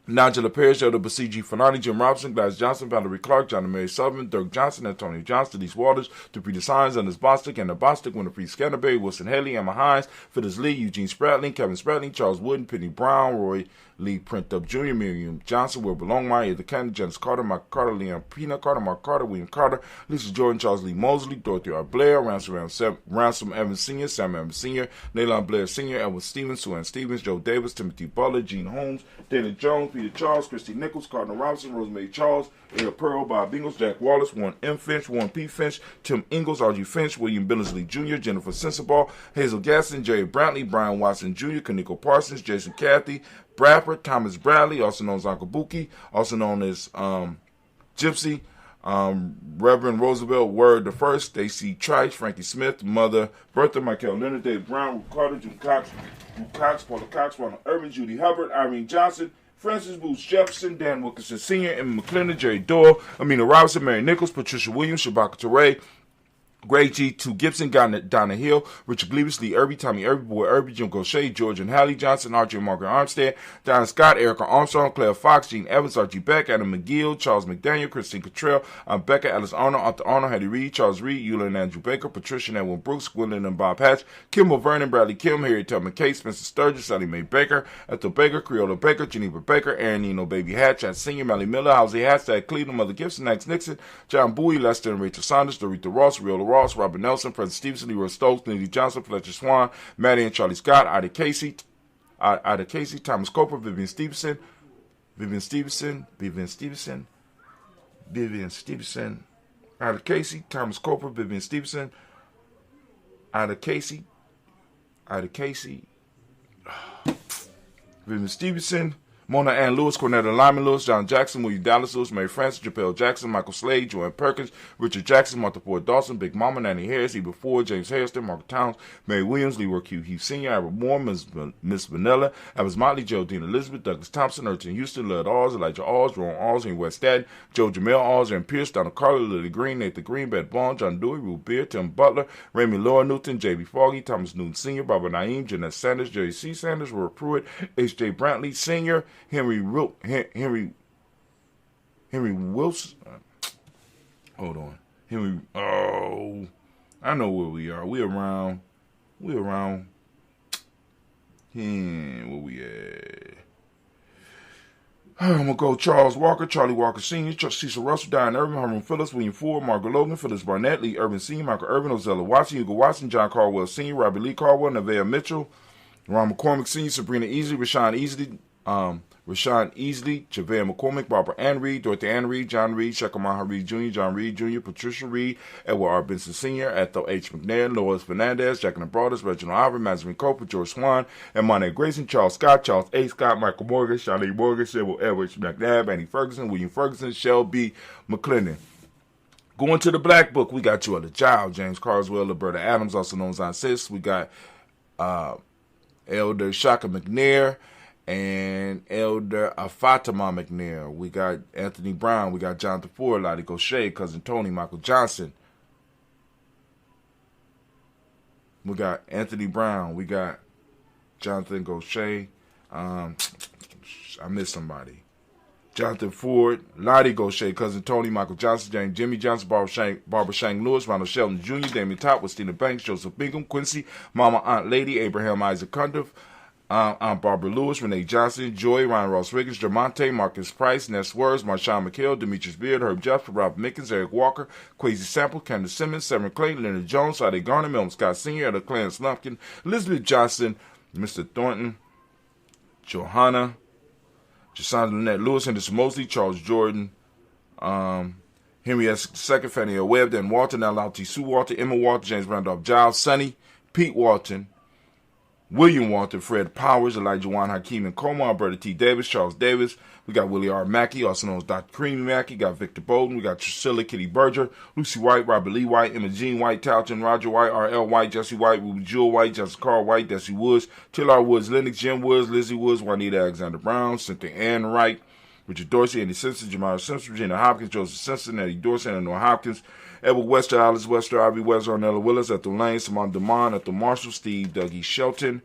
Nigel Parrish, Elder Basiji Fanani, Jim Robinson, Gladys Johnson, Valerie Clark, John and Mary Sullivan, Dirk Johnson, Antonio Johnson, Denise Waters, Dupree Signs, Anders Bostic, Anna Bostic, Winifred Scanterbury, Wilson Haley, Emma Hines, Phyllis Lee, Eugene Spratling, Kevin Spratling, Charles Wooden, Penny Brown, Roy Lee Print Up Jr., Miriam Johnson, Wilbur Longmire, Edith Cannon, Janice Carter, Michael Carter, Leon Pina Carter, Mark Carter, William Carter, Lisa Jordan, Charles Lee Mosley, Dorothy R. Blair, Ransom Evans Sr., Sam Evans Sr., Naylon Blair Sr., Edward Stevens, Sue Ann Stevens, Joe Davis, Timothy Butler, Gene Holmes, Dana Jones, Peter Charles, Christy Nichols, Cardinal Robinson, Rosemary Charles, Aya Pearl, Bob Ingles, Jack Wallace, Warren M. Finch, Warren P. Finch, Tim Ingalls, R.G. Finch, William Billingsley Jr., Jennifer Sensabaugh, Hazel Gaston, Jerry Brantley, Brian Watson Jr., Kaniko Parsons, Jason Cathy, Bradford, Thomas Bradley, also known as Uncle Buki, also known as Gypsy, Reverend Roosevelt Word the First, Stacy Trice, Frankie Smith, Mother Bertha, Michael Leonard, Dave Brown, Ruth Carter, Jim Cox, Paula Cox, Ronald Irvin, Judy Hubbard, Irene Johnson, Francis Booth Jefferson, Dan Wilkinson Sr., Emma McClendon, Jerry Doyle, Amina Robinson, Mary Nichols, Patricia Williams, Shabaka Teray, Greg G. 2 Gibson, Donna Hill, Richard Gleavis, Lee Irby, Tommy Irby, Boy Irby, Jim Gaucher, George and Hallie Johnson, Archie and Margaret Armstead, Don Scott, Erica Armstrong, Claire Fox, Gene Evans, Archie Beck, Adam McGill, Charles McDaniel, Christine Cottrell, Becca, Alice Arnold, Arthur Arnold, Hattie Reed, Charles Reed, Eula and Andrew Baker, Patricia and Edwin Brooks, Gwendolyn and Bob Hatch, Kimball Vernon, Bradley Kim, Harriet Tubman Case, Spencer Sturgis, Sally Mae Baker, Ethel Baker, Creola Baker, Geneva Baker, Aaron Nino Baby Hatch, Chad Senior, Melly Miller, Halsey Hashtag Cleveland, Mother Gibson, Max Nixon, John Bowie, Lester and Rachel Saunders, Dorita Ross, Riola Ross, Robert Nelson, President Stevenson, Leroy Stokes, Lindsey Johnson, Fletcher Swan, Maddie and Charlie Scott, Ida Casey, Thomas Coper, Vivian Stevenson, Ida Casey, Thomas Coper, Vivian Stevenson, Vivian Stevenson, Mona Ann Lewis, Cornetta Lyman Lewis, John Jackson, William Dallas Lewis, Mary Francis, Japel Jackson, Michael Slade, Joanne Perkins, Richard Jackson, Martha Ford Dawson, Big Mama, Nanny Harris, Eva Ford, James Hairston, Margaret Towns, Mary Williams, Leroy Q. Heath Sr., Albert Moore, Miss Vanilla, Alice Motley, Geraldine Elizabeth, Douglas Thompson, Urchin Houston, Lud Alls, Elijah Alls, Ron Alls, Henry West Staten, Joe Jamel Alls, Aaron Pierce, Donald Carter, Lily Green, Nathan Green, Beth Bond, John Dewey, Ruth Beard, Tim Butler, Raymond Laura Newton, J.B. Foggy, Thomas Newton Sr., Barbara Naeem, Jeanette Sanders, Jerry C. Sanders, Roy Pruitt, H.J. Brantley Sr., Henry Wilson. Hold on. I know where we are. We around. Where we at? I'm going to go Charles Walker, Charlie Walker Sr., Cecil Russell, Diane Irvin, Herman Phillips, William Ford, Margaret Logan, Phyllis Barnett, Lee Irvin Sr., Michael Irvin, Ozella Watson, Hugo Watson, John Caldwell Sr., Robbie Lee Caldwell, Nevaeh Mitchell, Ron McCormick Sr., Sabrina Easley, Rashawn Easley, JaVale McCormick, Barbara Ann Reed, Dorothy Ann Reed, John Reed, Shekamaha Reed Jr., John Reed Jr., Patricia Reed, Edward R. Benson Sr., Ethel H. McNair, Lois Fernandez, Jacqueline Broadus, Reginald Iver, Mazarin Coper, George Swan, Emmanuel Grayson, Charles Scott, Charles A. Scott, Michael Morgan, Charlie Morgan, Sybil Edwards McNabb, Annie Ferguson, William Ferguson, Shelby McClendon. Going to the Black Book, we got Joella Giles, James Carswell, Roberta Adams, also known as Aunt Sis. We got Elder Shaka McNair and Elder Fatima McNair. We got Anthony Brown. We got Jonathan Ford, Lottie Gaucher, Cousin Tony, Michael Johnson. We got Anthony Brown. We got Jonathan Gaucher. George. I missed somebody. Jonathan Ford, Lottie Gaucher, Cousin Tony, Michael Johnson, James Jimmy Johnson, Barbara Shank Lewis, Ronald Shelton Jr., Damien Top, Christina Banks, Joseph Bingham, Quincy, Mama Aunt Lady, Abraham Isaac Cundiff, Aunt Barbara Lewis, Renee Johnson, Joy, Ryan Ross Wiggins, Jermonte, Marcus Price, Ness Words, Marshawn McHale, Demetrius Beard, Herb Jeffrey, Rob Mickens, Eric Walker, Quasi Sample, Candace Simmons, Severn Clay, Leonard Jones, Sade Garner, Melvin Scott Sr., Ella Clarence Lumpkin, Elizabeth Johnson, Mr. Thornton, Johanna, Jasonda Lynette Lewis, Henderson Mosley, Charles Jordan, Henry S. II, Fannie L. Webb, Dan Walton, Al T. Sue Walton, Emma Walton, James Randolph Giles, Sonny, Pete Walton, William Walton, Fred Powers, Elijah Juan Hakeem and Coma, Alberta T. Davis, Charles Davis. We got Willie R. Mackey, also known as Dr. Creamy Mackey. Got Victor Bowden. We got Priscilla Kitty Berger, Lucy White, Robert Lee White, Emma Jean White, Talton, Roger White, R.L. White, Jesse White, Ruby Jewel White, Jessica Carl White, Desi Woods, Tillard Woods, Lennox, Jim Woods, Lizzie Woods, Juanita Alexander Brown, Cynthia Ann Wright, Richard Dorsey, Andy Simpson, Jamara Simpson, Regina Hopkins, Joseph Simpson, Eddie Dorsey, Eleanor Hopkins, Edward Wester, Alice Wester, Ivy Wester, Ornella Willis, Ethel Lane, Simone DeMond, Ethel Marshall, Steve Dougie Shelton.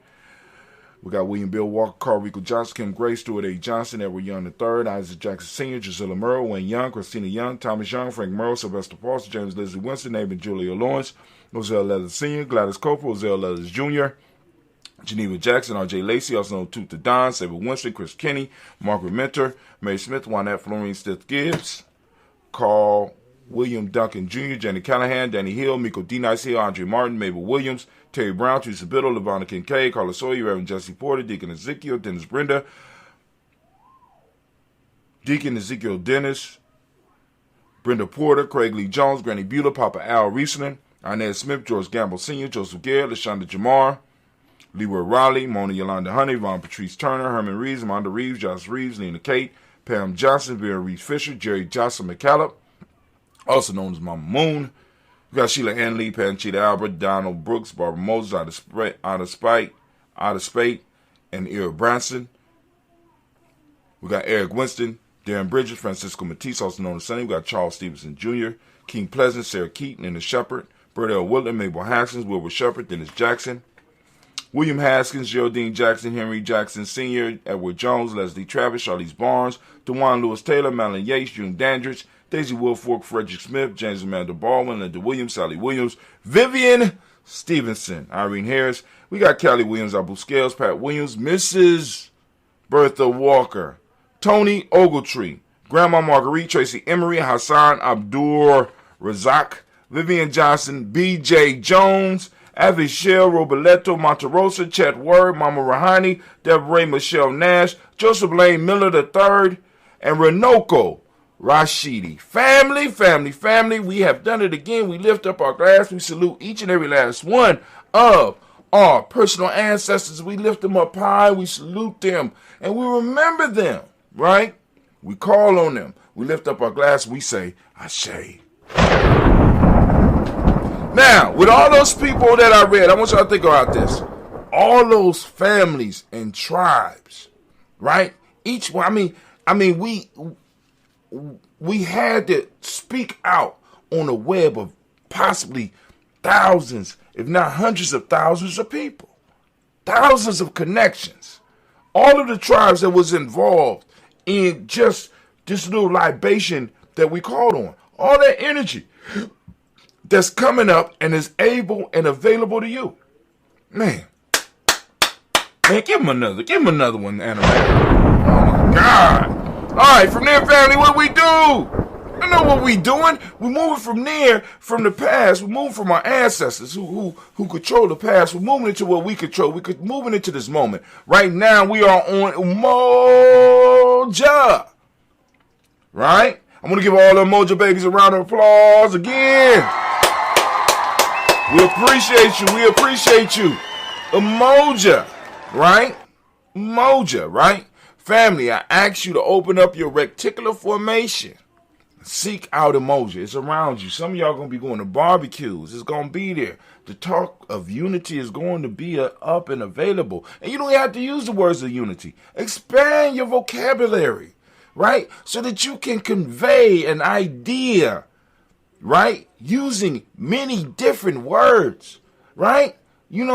We got William Bill Walker, Carl Rico Johnson, Kim Gray, Stuart A. Johnson, Edward Young III, Isaac Jackson Sr., Gisela Murrow, Wayne Young, Christina Young, Thomas Young, Frank Murrow, Sylvester Paulson, James Leslie Winston, Nabin Julia Lawrence, Roselle Leathers Sr., Gladys Coper, Roselle Leathers Jr., Geneva Jackson, R.J. Lacey, also known Toot the Don, Saber Winston, Chris Kinney, Margaret Mentor, Mary Smith, Juanette Florine Stith Gibbs, Carl William Duncan Jr., Jenny Callahan, Danny Hill, Miko D. Nice Hill, Andre Martin, Mabel Williams, Terry Brown, Teresa Biddle, Lavonna Kincaid, Carla Sawyer, Reverend Jesse Porter, Deacon Ezekiel, Dennis Brenda, Deacon Ezekiel Dennis, Brenda Porter, Craig Lee Jones, Granny Beulah, Papa Al Riesling, Inez Smith, George Gamble Sr., Joseph Garrett, LaShonda Jamar, Leroy Raleigh, Mona Yolanda Honey, Vaughn Patrice Turner, Herman Reeves, Amanda Reeves, Josh Reeves, Lena Kate, Pam Johnson, Vera Reeves Fisher, Jerry Johnson McCallum, also known as Mama Moon. We got Sheila Hanley, Panchita Albert, Donald Brooks, Barbara Moses, Out of Spate, and Ira Branson. We got Eric Winston, Darren Bridges, Francisco Matisse, also known as Sonny. We got Charles Stevenson Jr., King Pleasant, Sarah Keaton, and the Shepherd, Bert L. Woodland, Mabel Haskins, Wilbur Shepherd, Dennis Jackson, William Haskins, Geraldine Jackson, Henry Jackson Sr., Edward Jones, Leslie Travis, Charlize Barnes, DeJuan Lewis Taylor, Madeline Yates, June Dandridge, Daisy Wilfork, Frederick Smith, James Amanda Baldwin, Linda Williams, Sally Williams, Vivian Stevenson, Irene Harris. We got Callie Williams, Abu Scales, Pat Williams, Mrs. Bertha Walker, Tony Ogletree, Grandma Marguerite, Tracy Emery, Hassan Abdur Razak, Vivian Johnson, B.J. Jones, Avishel Roboleto, Monterosa, Chet Word, Mama Rahani, Deborah Michelle Nash, Joseph Lane Miller III, and Renoko Rashidi. Family, we have done it again. We lift up our glass. We salute each and every last one of our personal ancestors. We lift them up high. We salute them. And we remember them, right? We call on them. We lift up our glass. We say, Ashe. Now, with all those people that I read, I want y'all to think about this. All those families and tribes, right? Each one, I mean, we had to speak out on a web of possibly thousands, if not hundreds of thousands of people. Thousands of connections. All of the tribes that was involved in just this little libation that we called on. All that energy that's coming up and is able and available to you. Man, give him another one, Anna. Oh my God. All right, from there, family, what we do? I know what we doing. We're moving from there, from the past. We're moving from our ancestors who control the past. We're moving into what we control. We're moving into this moment. Right now, we are on Umoja. Right? I'm going to give all the Umoja babies a round of applause again. We appreciate you. Umoja, right? Umoja, right? Family, I ask you to open up your reticular formation. Seek out Umoja. It's around you. Some of y'all going to be going to barbecues. It's going to be there. The talk of unity is going to be up and available. And you don't have to use the words of unity. Expand your vocabulary, right? So that you can convey an idea, right? Using many different words, right?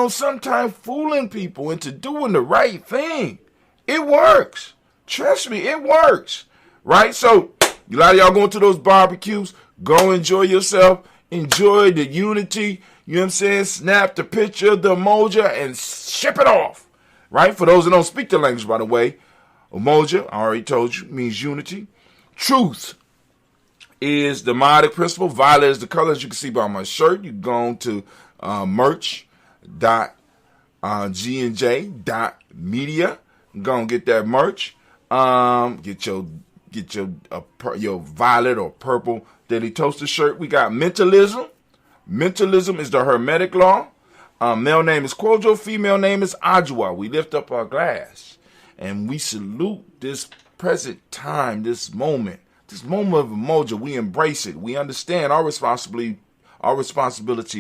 Sometimes fooling people into doing the right thing. It works, Trust me, it works. Right? So, a lot of y'all going to those barbecues. Go enjoy yourself. Enjoy the unity. You know what I'm saying? Snap the picture, the Umoja, and ship it off. Right? For those that don't speak the language, by the way, Umoja, I already told you, means unity. Truth is the modic principle. Violet is the color, as you can see by my shirt. You go on to merch.gnj.media. Go and get that merch. Get your violet or purple Daily Toaster shirt. We got mentalism. Mentalism is the Hermetic law. Male name is Kojo, female name is Ajwa. We lift up our glass and we salute this present time, this moment of Umoja. We embrace it. We understand our responsibility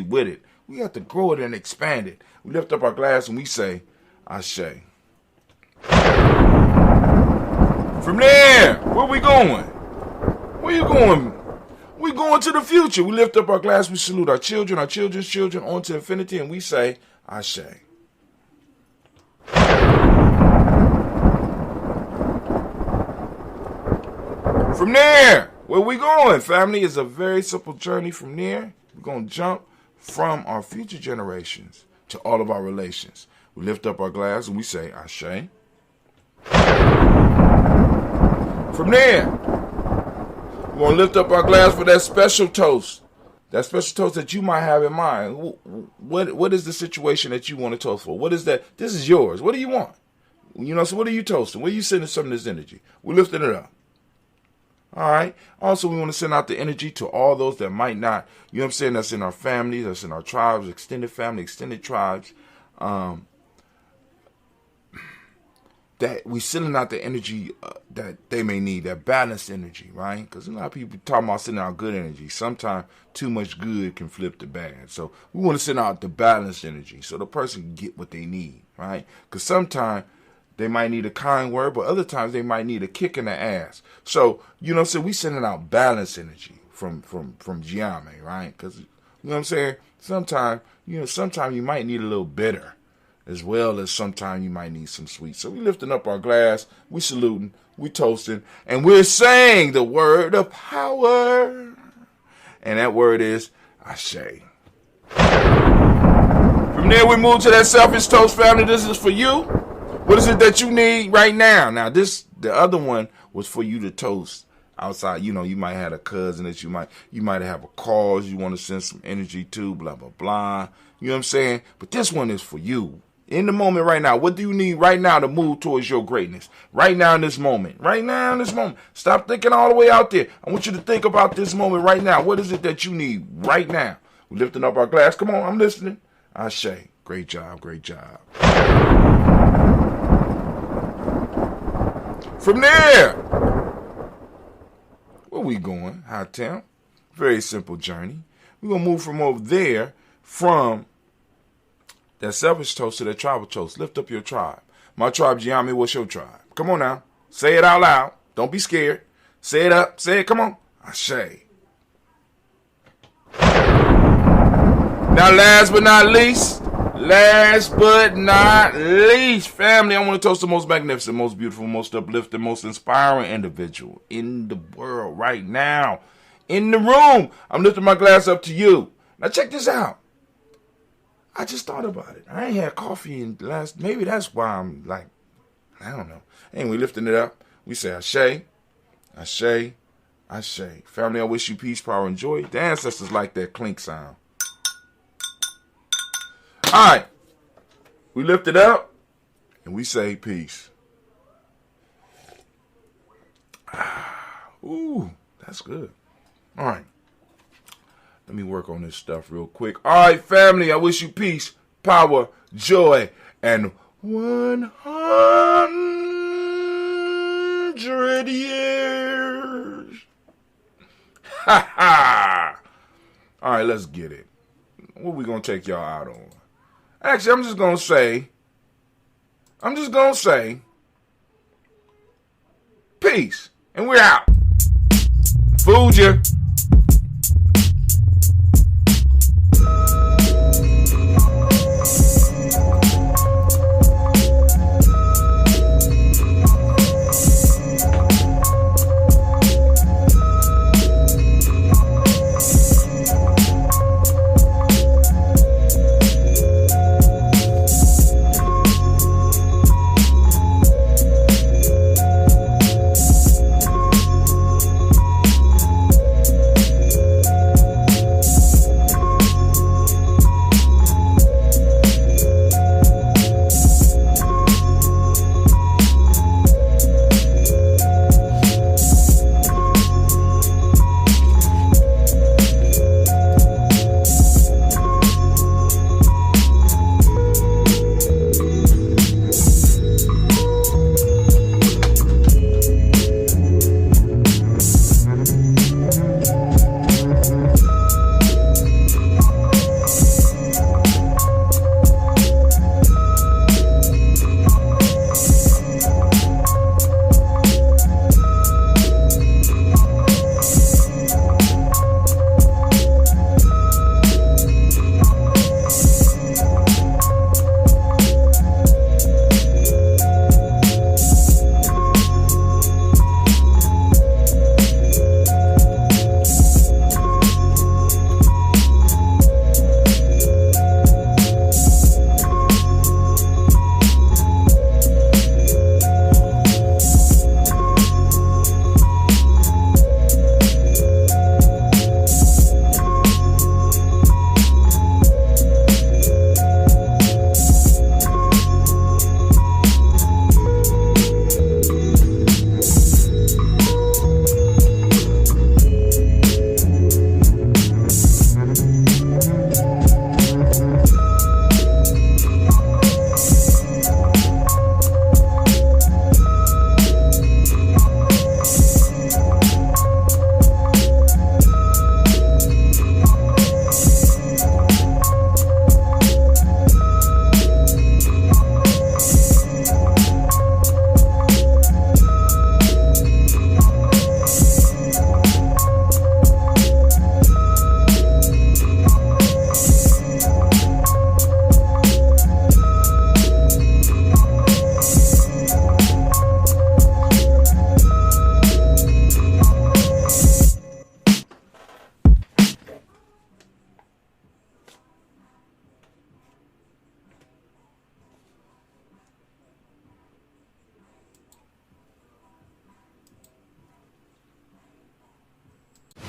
with it. We have to grow it and expand it. We lift up our glass and we say, Ashe. From there, where we going? Where you going? We going to the future. We lift up our glass, we salute our children's children, on to infinity, and we say, Ashe. From there, where we going, family? Is a very simple journey. From there, we're going to jump from our future generations to all of our relations. We lift up our glass and we say, Ashe. From there, we're going to lift up our glass for that special toast. That special toast that you might have in mind. What is the situation that you want to toast for? What is that? This is yours. What do you want? You know, so what are you toasting? Where are you sending some of this energy? We're lifting it up. All right. Also, we want to send out the energy to all those that might not, you know what I'm saying, that's in our families, that's in our tribes, extended family, extended tribes. That we sending out the energy that they may need, that balanced energy, right? Because a lot of people talking about sending out good energy. Sometimes too much good can flip to bad. So we want to send out the balanced energy so the person can get what they need, right? Because sometimes they might need a kind word, but other times they might need a kick in the ass. So, you know what I'm saying? We sending out balanced energy from Giame, right? Because, you know what I'm saying? Sometimes you might need a little bitter, as well as sometimes you might need some sweet. So we lifting up our glass, we saluting, we toasting, and we're saying the word of power. And that word is Ashe. From there we move to that selfish toast, family. This is for you. What is it that you need right now? Now the other one was for you to toast outside. You know, you might have a cousin that you might have a cause you want to send some energy to, blah, blah, blah. You know what I'm saying? But this one is for you. In the moment right now, what do you need right now to move towards your greatness? Right now in this moment. Right now in this moment. Stop thinking all the way out there. I want you to think about this moment right now. What is it that you need right now? We're lifting up our glass. Come on, I'm listening. Ashe. Great job, great job. From there, where we going? High Town. Very simple journey. We're going to move from over there, from that selfish toast to that tribal toast. Lift up your tribe. My tribe, Giame, what's your tribe? Come on now. Say it out loud. Don't be scared. Say it up. Say it. Come on. Ashe. Now, last but not least, family, I want to toast the most magnificent, most beautiful, most uplifting, most inspiring individual in the world right now. In the room. I'm lifting my glass up to you. Now, check this out. I just thought about it. I ain't had coffee in the last, maybe that's why I'm like, I don't know. Anyway, lifting it up, we say Ashe, Ashe, Ashe. Family, I wish you peace, power, and joy. The ancestors like that clink sound. All right. We lift it up, and we say peace. Ooh, that's good. All right. Let me work on this stuff real quick. All right, family, I wish you peace, power, joy, and 100 years. Ha ha. All right, let's get it. What we going to take y'all out on? Actually, I'm just going to say, peace, and we're out. Fooled you.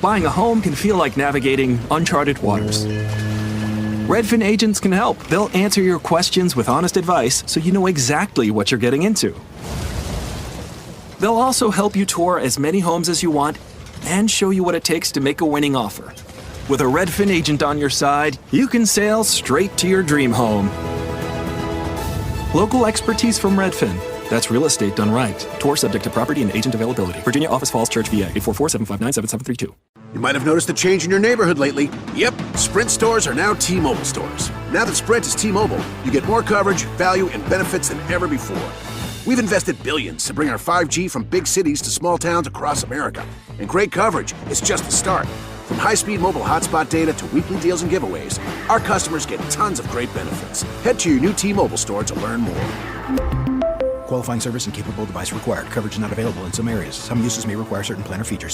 Buying a home can feel like navigating uncharted waters. Redfin agents can help. They'll answer your questions with honest advice so you know exactly what you're getting into. They'll also help you tour as many homes as you want and show you what it takes to make a winning offer. With a Redfin agent on your side, you can sail straight to your dream home. Local expertise from Redfin. That's real estate done right. Tour subject to property and agent availability. Virginia Office Falls Church, VA, 844-759-7732. You might have noticed a change in your neighborhood lately. Yep, Sprint stores are now T-Mobile stores. Now that Sprint is T-Mobile, you get more coverage, value, and benefits than ever before. We've invested billions to bring our 5G from big cities to small towns across America. And great coverage is just the start. From high-speed mobile hotspot data to weekly deals and giveaways, our customers get tons of great benefits. Head to your new T-Mobile store to learn more. Qualifying service and capable device required. Coverage not available in some areas. Some uses may require certain plan or features.